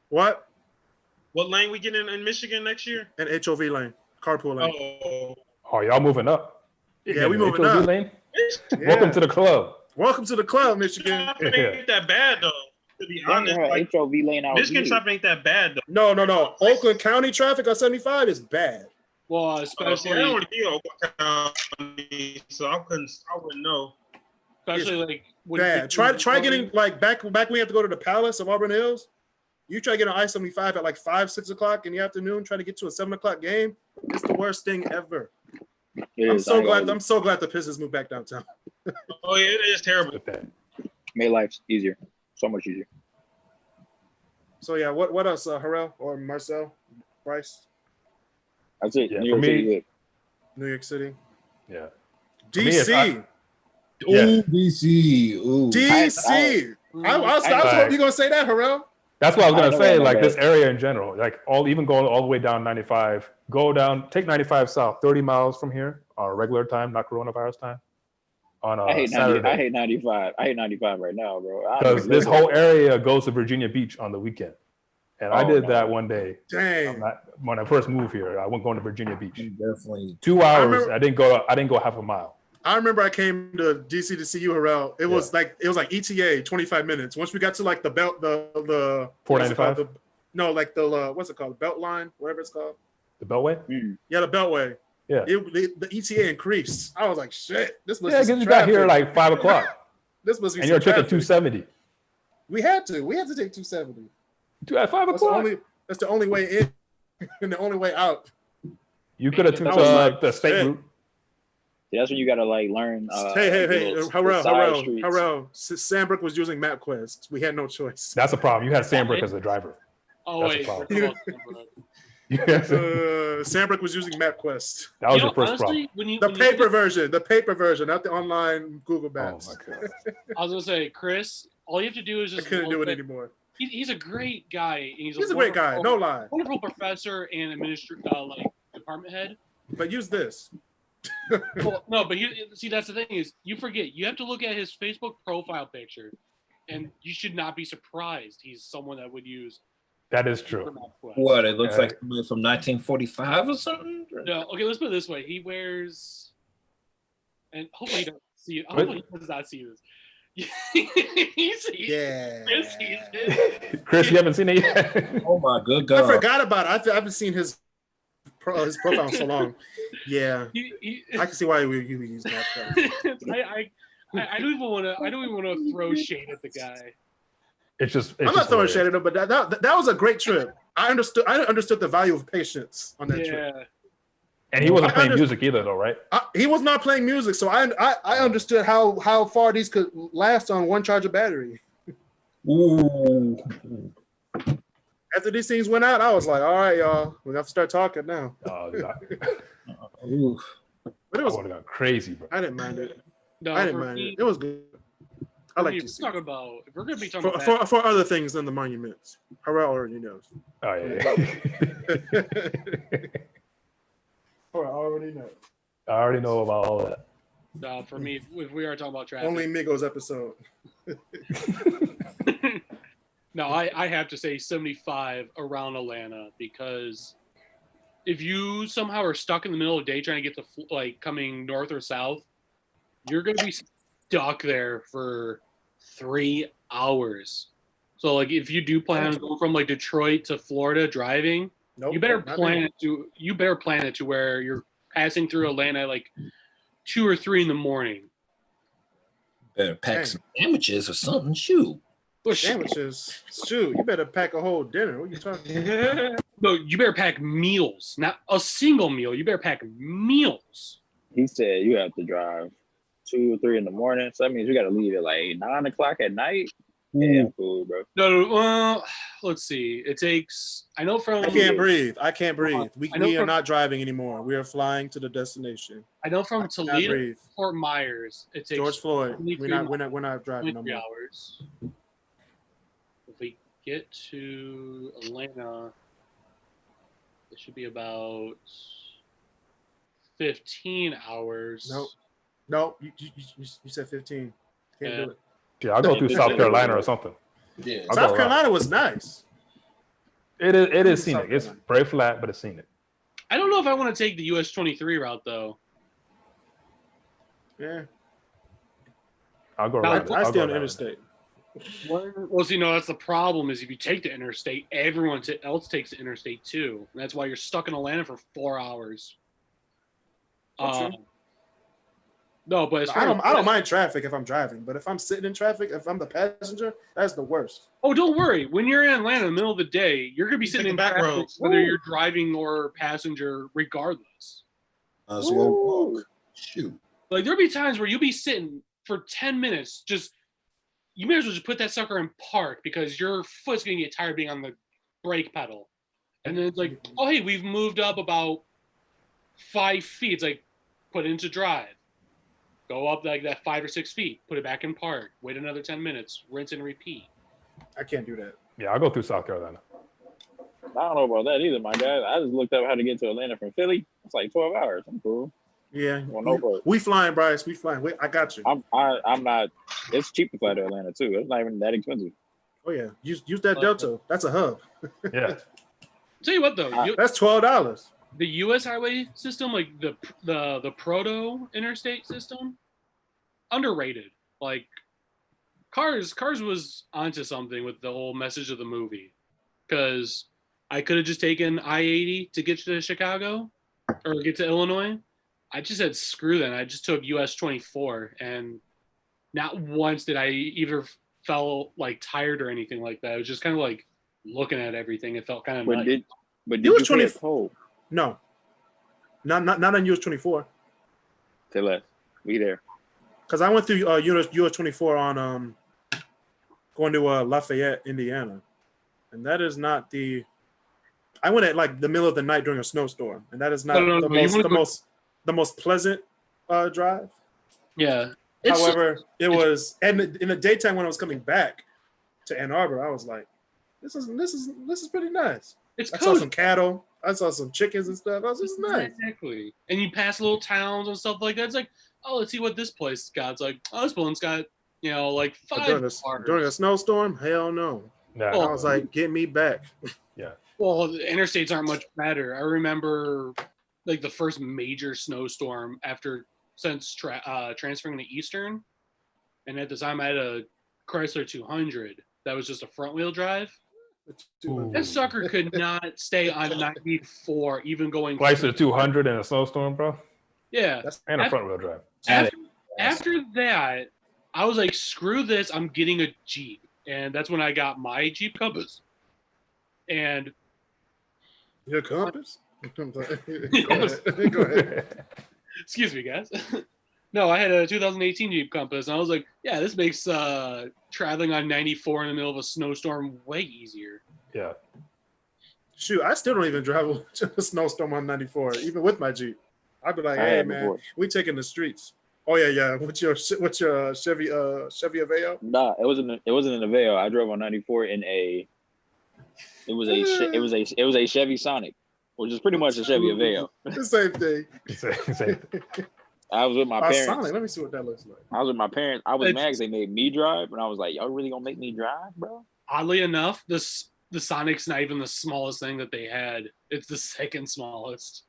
What? What lane we get in Michigan next year? An HOV lane, carpool lane. Oh, y'all moving up? Yeah, we moving up. Lane? Yeah. Welcome to the club. Welcome to the club, Michigan. Traffic ain't that bad though. To be honest, HOV lane out Michigan traffic ain't that bad though. No. Oakland County traffic on 75 is bad. Well, especially I don't want to be Oakland County, so I wouldn't know. Especially bad. Try getting back when we have to go to the Palace of Auburn Hills. You try to get on I-75 at 5, 6 o'clock in the afternoon, try to get to a 7 o'clock game. It's the worst thing ever. I'm so glad the Pistons moved back downtown. Oh yeah, it is terrible. Made life easier, so much easier. So yeah, what else, Harrell or Marcel, Bryce? That's it. Yeah, New York City. New York City. Yeah. DC. DC. Ooh. DC. I was hoping you're gonna say that, Harrell. That's what I was gonna say. This area in general, even going all the way down 95, take 95 south, 30 miles from here on a regular time, not coronavirus time. I hate Saturday. I hate 95. I hate 95 right now, bro. Because this whole area goes to Virginia Beach on the weekend. And I did that one day. Dang. When I first moved here, I went going to Virginia Beach. Definitely. 2 hours. I didn't go half a mile. I remember I came to DC to see you, Harrell. It was like ETA, 25 minutes. Once we got to the belt, the 495. What's it called? The belt line, whatever it's called. The Beltway. Yeah, the Beltway. Yeah. The ETA increased. I was like, shit. This must be because you got here 5 o'clock. This must be. And you're taking 270. We had to take 270. At 5 o'clock. That's the only way in and the only way out. You could have took the state route. Yeah, that's when you gotta learn. Hey, Harrell. Sandbrook was using MapQuest. We had no choice. That's a problem. You had Sandbrook as the driver. Oh, that's wait. Sandbrook was using MapQuest. That was your first problem. The paper version, not the online Google Maps. Oh my God. I was gonna say, Chris, all you have to do is just. I couldn't do it anymore. He's a great guy. And he's a great guy. No lie. Wonderful professor and department head. But use this. Well, no, but that's the thing is you forget. You have to look at his Facebook profile picture, and you should not be surprised. He's someone that would use. That is true. What, it looks like somebody from 1945 or something? No, okay, let's put it this way. He wears, and hopefully he doesn't see it. Hopefully he does not see this. Chris, you haven't seen it yet? Oh my good God. I forgot about it. I haven't seen his profile in so long. Yeah. I can see why we use that. I don't even want to throw shade at the guy. I'm not throwing shade at him, but that was a great trip. I understood the value of patience on that trip. And he wasn't playing music either, though, right? He was not playing music, so I understood how far these could last on one charge of battery. Ooh. After these things went out, I was like, all right, y'all, we have to start talking now. Dude, Ooh. But it I was, would have gone crazy, bro. I didn't mind it. No, I didn't for mind me, it. It was good. I for like me, these if we're things. talking about if we're gonna be talking about For other things than the monuments. Harrell already knows. Oh yeah. Harrell already knows. I already know about all that. for me, if we are talking about traffic, Only Migos episode. no, I have to say 75 around Atlanta because if you somehow are stuck in the middle of the day trying to get to like coming north or south, you're gonna be stuck there for 3 hours. So like if you do plan on going from like Detroit to Florida driving, Nope, you better not plan me. it to where you're passing through Atlanta at like 2 or 3 in the morning. Better pack Dang. some sandwiches or something. Shoot. Well, Sandwiches. Shoot, you better pack a whole dinner. What are you talking? no, you better pack meals, not a single meal. You better pack meals. He said you have to drive 2 or 3 in the morning. So that means you got to leave at like 9 o'clock at night. Yeah, I'm cool, bro. No, let's see. It takes. I know from. I can't breathe. I can't breathe. I know We are from- not driving anymore. We are flying to the destination. I know from cannot Toledo, breathe. to Fort Myers. It takes George Floyd. 23 We're not driving no 23 more. hours. If we get to Atlanta, it should be about 15 hours. No, you said 15. Can't do it. Yeah, I'll go through South Carolina or something. Yeah. I'll South go around. Carolina was nice. It is South scenic. It's Carolina. very flat, but it's scenic. I don't know if I want to take the US 23 route though. Yeah, I'll go Now, around. I I'll stay go on the around. interstate. Well, see, no, that's the problem. Is if you take the interstate, everyone else takes the interstate too. And that's why you're stuck in Atlanta for 4 hours. True. No, but as far I don't mind traffic if I'm driving, but if I'm sitting in traffic, if I'm the passenger, that's the worst. Oh, don't worry. When you're in Atlanta in the middle of the day, you're gonna be sitting take in the back traffic, roads. whether you're driving or passenger, regardless. So walk. Shoot. Like there'll be times where you'll be sitting for 10 minutes, just you may as well just put that sucker in park because your foot's gonna get tired being on the brake pedal. And then it's like, oh hey, we've moved up about 5 feet. It's like put it into drive. Go up like that 5 or 6 feet, put it back in park, wait another 10 minutes, rinse and repeat. I can't do that. Yeah, I'll go through South Carolina. I don't know about that either, my guy. I just looked up how to get to Atlanta from Philly. It's like 12 hours. I'm cool. Yeah, Well, no problem. we flying, Bryce. We flying. I got you. I'm not. It's cheap to fly to Atlanta too. It's not even that expensive. Oh yeah, use that Delta. That's a hub. Yeah. Tell you what though, That's $12. the U.S. highway system, like the proto interstate system, underrated. Like Cars was onto something with the whole message of the movie, because I could have just taken I-80 to get to Chicago or get to Illinois. I just said screw that. I just took US 24, and not once did I either felt like tired or anything like that. It was just kind of like looking at everything. It felt kind of But did US you pay a 24 toll? No, not on US 24. Say less. We there. Because I went through US 24 on going to Lafayette, Indiana, and that is not the. I went at like the middle of the night during a snowstorm, and that is not the most pleasant drive. Yeah. However, it was, and in the daytime when I was coming back to Ann Arbor, I was like, this is pretty nice. It's I cozy. saw some cattle, I saw some chickens and stuff. I was just nice. Exactly. And you pass little towns and stuff like that. It's like, oh, let's see what this place got. It's like, oh, this one's got, like But 5 during a snowstorm, hell no. Yeah. Oh. I was like, get me back. Well, the interstates aren't much better. I remember like the first major snowstorm since transferring to Eastern. And at the time I had a Chrysler 200 that was just a front wheel drive. Ooh. That sucker could not stay on 94, even going. Chrysler 200 in a snowstorm, bro. Yeah. And a front wheel drive. After that, I was like, screw this. I'm getting a Jeep. And that's when I got my Jeep Compass. And Your compass? Go Compass. ahead. Go ahead. excuse me, guys. No, I had a 2018 Jeep Compass, and I was like, yeah, this makes traveling on 94 in the middle of a snowstorm way easier. Yeah. Shoot, I still don't even drive a snowstorm on 94, even with my Jeep. I'd be like, I hey have man, before. we taking the streets. Oh yeah. What's your Chevy Aveo? Nah, it wasn't an Aveo. I drove on 94 in a. It was a Chevy Sonic, which is pretty much a Chevy Aveo. The same thing. Same thing. I was with my Sonic. parents. Let me see what that looks like. I was with my parents. I was mad because they made me drive, and I was like, "Y'all really gonna make me drive, bro?" Oddly enough, the Sonic's not even the smallest thing that they had. It's the second smallest.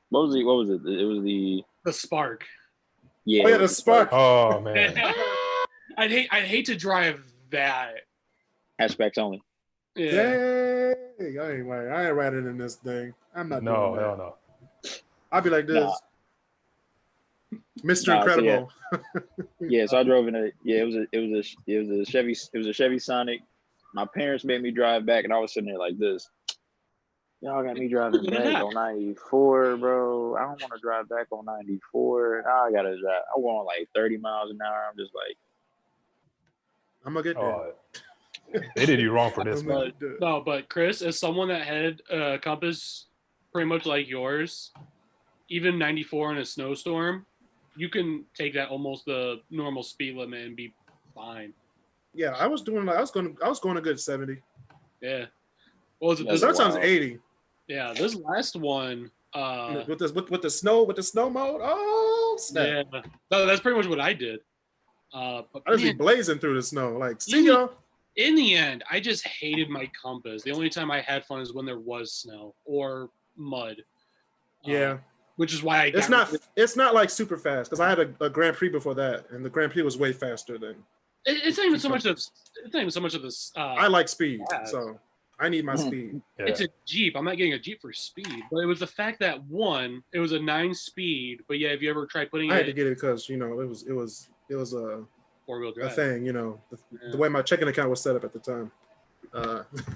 What was it? It was the Spark. yeah. Oh yeah, the Spark. Oh man. I'd hate to drive that. Hatchbacks only. Yeah. Dang, I ain't riding in this thing. I'm not doing that. Hell no. I'll be like this. Nah. Mr. Nah, Incredible. Yeah, so I drove in it was a Chevy Sonic. My parents made me drive back, and I was sitting there like this. Y'all got me driving back on 94, bro. I don't want to drive back on 94. Now I gotta drive. I want like 30 miles an hour. I'm just like, I'm gonna get there. They did you wrong for this, man. No, but Chris, as someone that had a Compass pretty much like yours, even 94 in a snowstorm, you can take that almost the normal speed limit and be fine. Yeah, I was going a good 70. Yeah. What was it? That's That sounds wild. 80. Yeah, this last one. With the snow mode. Oh snap! Yeah, no, that's pretty much what I did. But I just be man, blazing through the snow. Like, see y'all. in the end, I just hated my Compass. The only time I had fun is when there was snow or mud. Yeah. Which is why I got It's not like super fast because I had a Grand Prix before that, and the Grand Prix was way faster than. It's not even so much of. It's not even so much of this. I like speed, yeah. so I need my speed. Yeah. It's a Jeep. I'm not getting a Jeep for speed, but it was the fact that one, it was a 9-speed. But yeah, if you ever tried putting I had to it get it because it was a four-wheel a drive, thing. The way my checking account was set up at the time.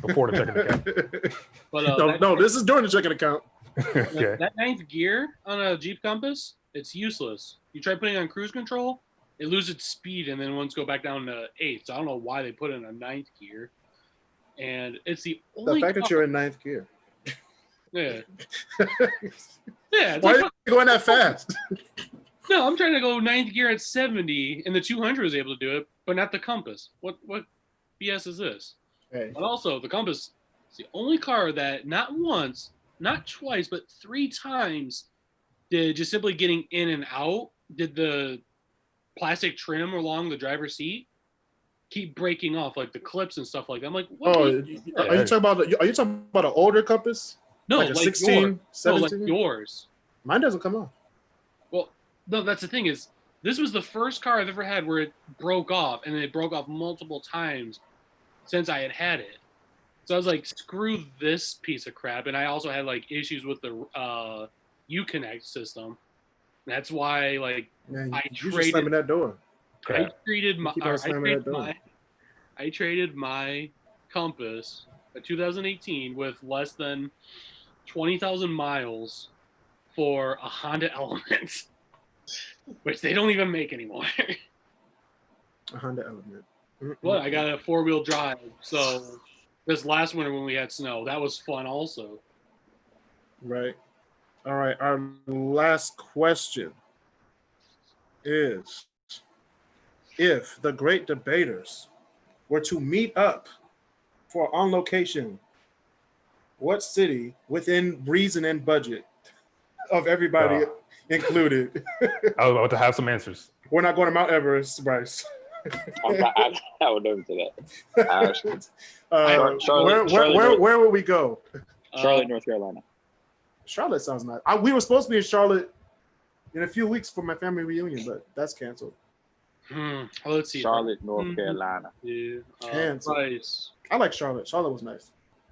Before the checking account. But no, this is during the checking account. Okay. that 9th gear on a Jeep Compass, it's useless. You try putting it on cruise control, it loses its speed, and then once go back down to 8. So I don't know why they put it in a 9th gear. And it's the only fact that you're in 9th gear. Yeah. Yeah. It's Why like, are you going that fast? no, I'm trying to go 9th gear at 70, and the 200 was able to do it, but not the Compass. What BS is this? Hey. But also, the Compass is the only car that not once, not twice, but 3 times did just simply getting in and out, did the plastic trim along the driver's seat keep breaking off, like the clips and stuff like that. I'm like, what? Are you talking about an older Compass? No, like a like 16, yours. No, 17? like yours. Mine doesn't come off. Well, no, that's the thing is, this was the first car I've ever had where it broke off, and it broke off multiple times since I had it. So I was like, screw this piece of crap. And I also had like issues with the Uconnect system. That's why, like, Man, I you just traded. slamming that door. I traded my. keep on slamming that door. I traded my Compass, a 2018, with less than 20,000 miles for a Honda Element, which they don't even make anymore. A Honda Element. But I got a 4-wheel drive, so this last winter when we had snow, that was fun also. Right. All right. Our last question is, if the great debaters were to meet up for on location, what city within reason and budget of everybody included? I was about to have some answers. We're not going to Mount Everest, Bryce. I would never say that. Where would we go? Charlotte, North Carolina. Charlotte sounds nice. We were supposed to be in Charlotte in a few weeks for my family reunion, but that's canceled. Let's see. Charlotte, North Carolina. Yeah. Canceled. Bryce. I like Charlotte. Charlotte was nice.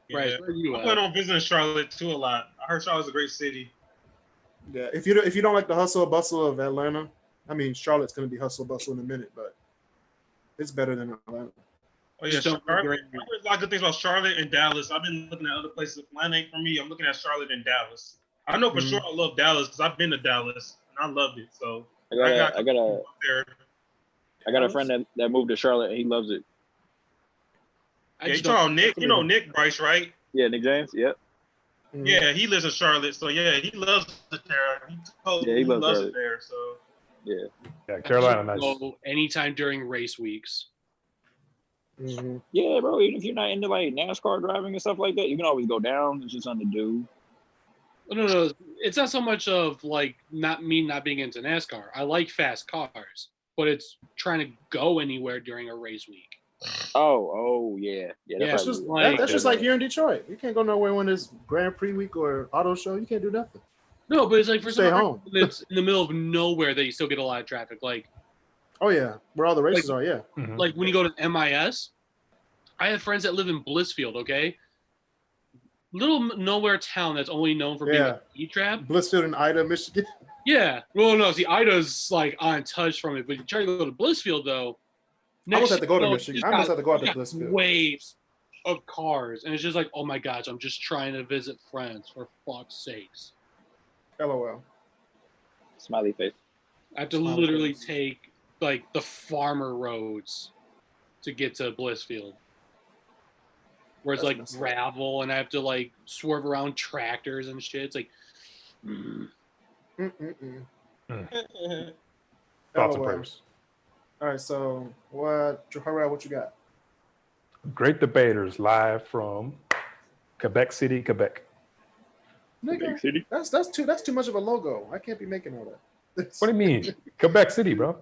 Bryce, Yeah. where are you I at? plan on visiting Charlotte too a lot. I heard Charlotte's a great city. Yeah. If you don't like the hustle and bustle of Atlanta, I mean Charlotte's gonna be hustle bustle in a minute, but it's better than Atlanta. Oh yeah, Just don't Charlotte. agree. I heard a lot of good things about Charlotte and Dallas. I've been looking at other places. Atlanta ain't for me. I'm looking at Charlotte and Dallas. I know for sure I love Dallas because I've been to Dallas and I loved it. So I got there. a friend that moved to Charlotte and he loves it. I Yeah, just you talking don't- Nick? You know Nick Bryce, right? Yeah, Nick James. Yep. Yeah, he lives in Charlotte, so yeah, he loves it there. He told me Yeah, he he loves loves Charlotte. it there. So Yeah, Carolina, nice. Go anytime during race weeks. Mm-hmm. Yeah, bro. Even if you're not into like NASCAR driving and stuff like that, you can always go down. It's just something to do. No. It's not so much of like not being into NASCAR. I like fast cars, but it's trying to go anywhere during a race week. Oh, yeah. That's That's just like- that's just like here in Detroit. You can't go nowhere when it's Grand Prix week or auto show. You can't do nothing. No, but it's like for Stay some home. reason, it's in the middle of nowhere that you still get a lot of traffic. Like Oh yeah, where all the races are. Yeah. Mhm. like when you go to MIS, I have friends that live in Blissfield. Okay, little nowhere town that's only known for being Yeah. a E-trap. Blissfield and Ida, Michigan. Yeah. Well, no, see, Ida's like untouched from it, but you try to go to Blissfield though. I almost had to go to you know, Michigan. it's I almost got- had to go out it's to got Blissfield. Waves of cars, and it's just like, oh my gosh, I'm just trying to visit friends for fuck's sakes. LOL. Smiley face. I have to Smiley literally face. take like the farmer roads to get to Blissfield, where it's That's like messed up. gravel, and I have to like swerve around tractors and shit. It's like, Mm-mm-mm. Thoughts and LOL. prayers. All right, so what you got? Great Debaters live from Quebec City, Quebec. Nigga, Big city. that's too much of a logo. I can't be making all that. What do you mean? Quebec City, bro.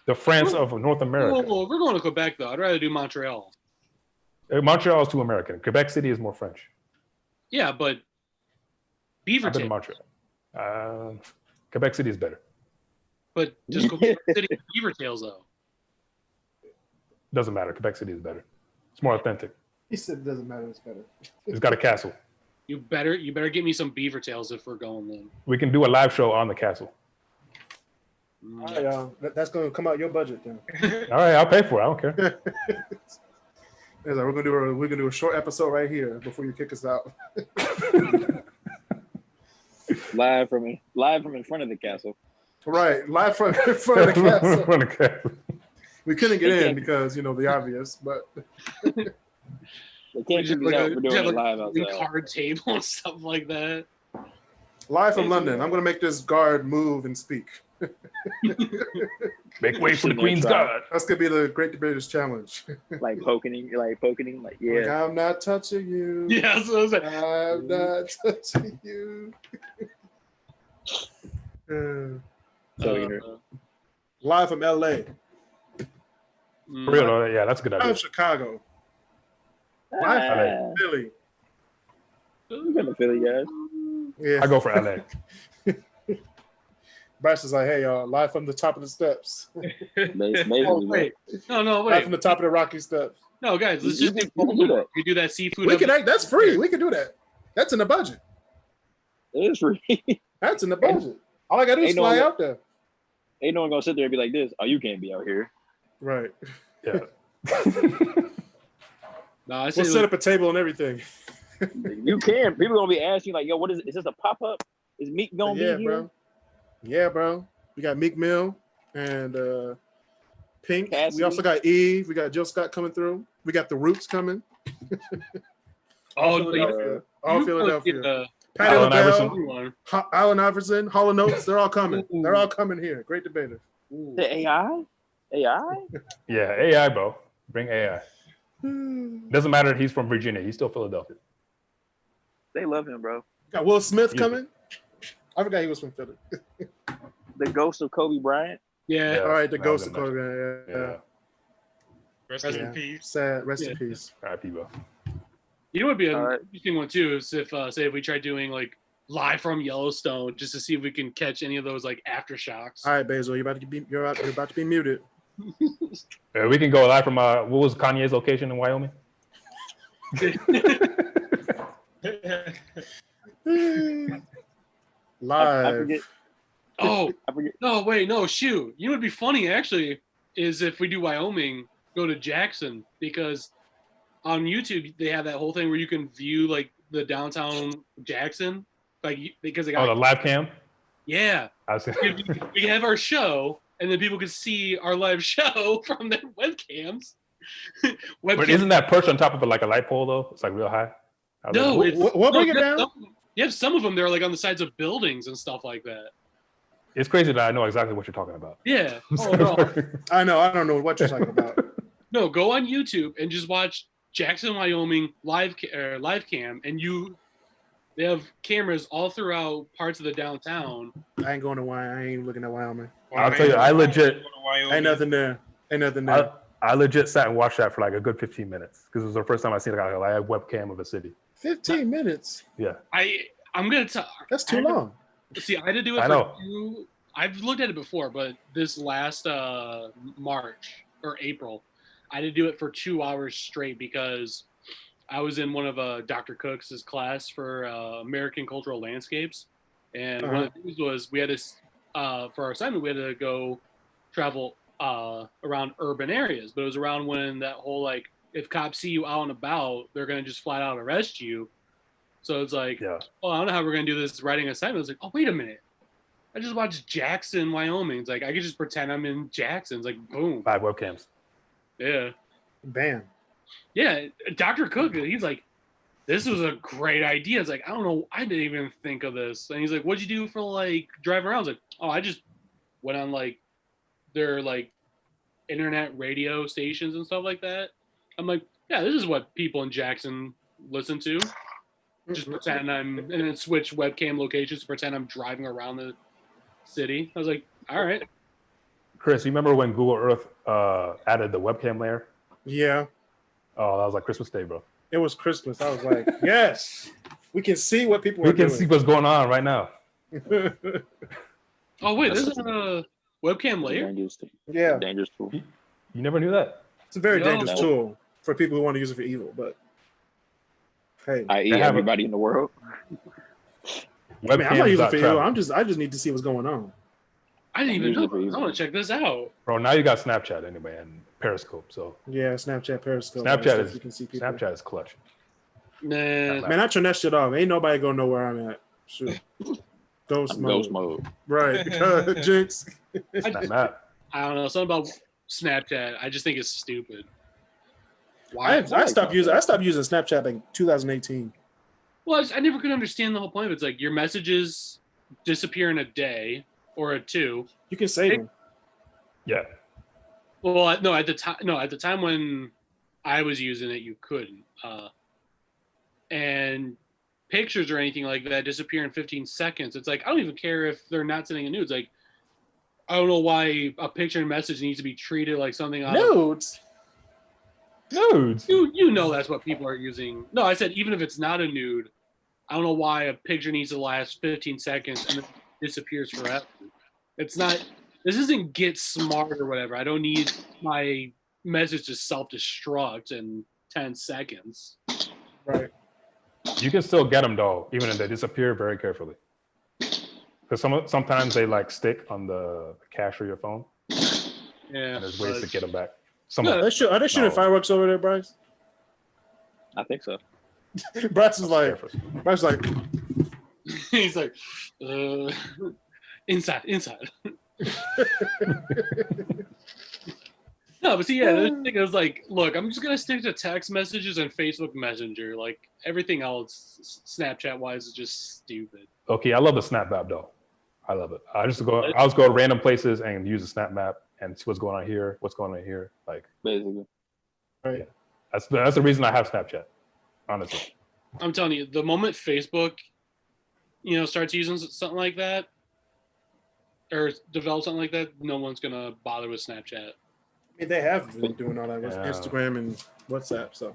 The France of North America. oh, we're going to Quebec though. I'd rather do Montreal. Montreal is too American. Quebec City is more French. Yeah, but Beaver I've been to Tail. Montreal. Quebec City is better. But just go Beaver City with Beaver Tails though. Doesn't matter. Quebec City is better. It's more authentic. He said it doesn't matter. It's better. It's got a castle. You better get me some Beaver Tails if we're going then. We can do a live show on the castle. All right, y'all. That's going to come out your budget then. All right, I'll pay for it. I don't care. It's like, we're gonna do a short episode right here before you kick us out. Live from in front of the castle. Right, live from in front of the castle. From the castle. We couldn't get in because the obvious, but They can't keep us out for doing it live outside. card table and stuff like that. live from London. I'm gonna make this guard move and speak. Make way for the Sitting there Queen's trying. God. That's gonna be the Great Debaters Challenge. Like poking him, like yeah. Like, I'm not touching you. Yeah, that's what I was like. I'm not touching you. Live from LA. For real, though, yeah, that's a good Live idea. from Chicago. Live Ah, from Philly. you got to Philly, guys. Yeah. I go for LA. Bryce is like, hey y'all, live from the top of the steps. Basically, Oh, wait. No, Live wait. from the top of the rocky steps. No, guys, let's You just can do that. We do that seafood. We can episode. that's free. We can do that. That's in the budget. it is free. That's in the budget. All I gotta do is Ain't no fly one- out there. Ain't no one gonna sit there and be like this. Oh, you can't be out here. Right. Yeah. No, I We'll say set up a table and everything. You can. People gonna be asking like, yo, what is? Is this a pop up? Is Meek gonna Yeah, be here? bro. Yeah, bro. We got Meek Mill and Pink. Cassidy. We also got Eve. We got Jill Scott coming through. We got the Roots coming. Oh, Philadelphia. All Philadelphia. Patty Allen LaBelle, Everyone. Allen Iverson, Hall & Oates, they're all coming. They're all coming here. Great debater. The AI? AI? Yeah, AI, bro. Bring AI. Doesn't matter if he's from Virginia. He's still Philadelphia. They love him, bro. Got Will Smith Yeah. coming. I forgot he was from Philly. The ghost of Kobe Bryant. Yeah. Yeah. All right, the that ghost was of a Kobe. Yeah. Yeah. Rest Yeah. in peace. Sad. Rest Yeah. in peace. R.I.P. bro. You know what would be an All right. interesting one too is if say if we tried doing like live from Yellowstone just to see if we can catch any of those like aftershocks. All right, Basil, you're about to be muted. We can go live from what was Kanye's location in Wyoming? I Live. forget. Oh I forget. no, wait, no, shoot. You know what'd be funny actually is if we do Wyoming, go to Jackson because on YouTube they have that whole thing where you can view like the downtown Jackson, because they Oh, got the live cam? yeah. I was We have our show, and then people can see our live show from their webcams. But isn't that perched on top of like a light pole though? It's like real high. I was No, like, it's What no, bring it down? you have some of them. They're like on the sides of buildings and stuff like that. it's crazy that I know exactly what you're talking about. Yeah. Oh no. I know. I don't know what you're talking about. No, go on YouTube and just watch Jackson, Wyoming live cam, and they have cameras all throughout parts of the downtown. I ain't going to Wyoming. I ain't looking at Wyoming. I'll tell you, I legit, Ain't nothing there. Ain't nothing there. I legit sat and watched that for like a good 15 minutes because it was the first time I seen like a live webcam of a city. 15 minutes. Yeah. I'm gonna tell. That's too long. See, I had to do it. I know. I've looked at it before, but this last March or April, I had to do it for 2 hours straight because I was in one of Dr. Cook's class for American Cultural Landscapes, and one of the things was we had to for our assignment we had to go travel around urban areas, but it was around when that whole like if cops see you out and about, they're gonna just flat out arrest you. So it's like, oh, I don't know how we're gonna do this writing assignment. It's like, oh, wait a minute, I just watched Jackson, Wyoming. It's like I could just pretend I'm in Jackson. It's like boom, 5 webcams. Yeah. Bam. Yeah, Dr. Cook, he's like, this was a great idea. It's like, I don't know, I didn't even think of this. And he's like, what'd you do for like driving around? I was like, oh, I just went on like their like internet radio stations and stuff like that. I'm like, yeah, this is what people in Jackson listen to. Just pretend and then switch webcam locations to pretend I'm driving around the city. I was like, all right. Chris, you remember when Google Earth added the webcam layer? Yeah. Oh, that was like Christmas Day, bro. It was Christmas. I was like, yes, we can see what people We are can doing. see what's going on right now. Oh, wait, this is a webcam layer? Yeah. Dangerous tool. You never knew that? It's a very No. dangerous tool for people who want to use it for evil, but hey. I.e. They have everybody in the world. I mean, I'm not using it for evil. Webcams.travel. I just need to see what's going on. I didn't even Usually know. for I evil. want to check this out. Bro, now you got Snapchat anyway and Periscope. So Yeah, Snapchat, Periscope. Snapchat is you can see people. Snapchat is clutch. Nah. Man, I turn that shit off. Ain't nobody gonna know where I'm at. Shoot. Ghost I'm mode. ghost mode. Right. Jinx. Snap. I don't know. Something about Snapchat, I just think it's stupid. Why? I stopped using Snapchat in 2018. Well, I never could understand the whole point of it. It's like your messages disappear in a day or a two. You can save them. Yeah. Well, no, at the time when I was using it, you couldn't. And pictures or anything like that disappear in 15 seconds. It's like I don't even care if they're not sending a nude. Like I don't know why a picture and message needs to be treated like something out of Nudes. Nudes. you know that's what people are using. No, I said even if it's not a nude, I don't know why a picture needs to last 15 seconds and then disappears forever. It's not. This isn't Get Smart or whatever. I don't need my message to self-destruct in 10 seconds. Right. You can still get them though, even if they disappear. Very carefully, because sometimes they like stick on the cache of your phone. Yeah. And there's ways to get them back. No, Are they shooting fireworks over there, Bryce? I think so. Bryce is like, He's like, inside. No, but see, yeah, the thing is like, look, I'm just gonna stick to text messages and Facebook Messenger. Like everything else, Snapchat wise, is just stupid. Okay, I love the Snap map though. I love it. I just go to random places and use the Snap map and see what's going on here, what's going on here. Like Basically. right. That's the reason I have Snapchat. Honestly. I'm telling you, the moment Facebook, starts using something like that, or develops something like that, no one's gonna bother with Snapchat. I mean, they have been doing all that with Instagram and WhatsApp. So,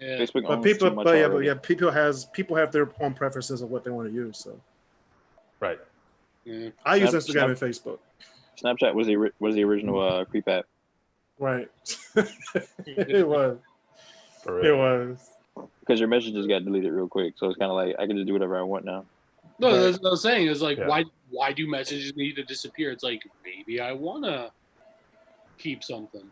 Yeah. Facebook but owns people, too much but yeah, already. people have their own preferences of what they want to use. So, Right. Yeah. I use Instagram and Facebook. Snapchat was the original creep app. Right. It was. For It real. was. Because your messages got deleted real quick, so it's kind of like I can just do whatever I want now. No, Right. that's what I was saying. Is like, Yeah. why do messages need to disappear? It's like maybe I wanna keep something.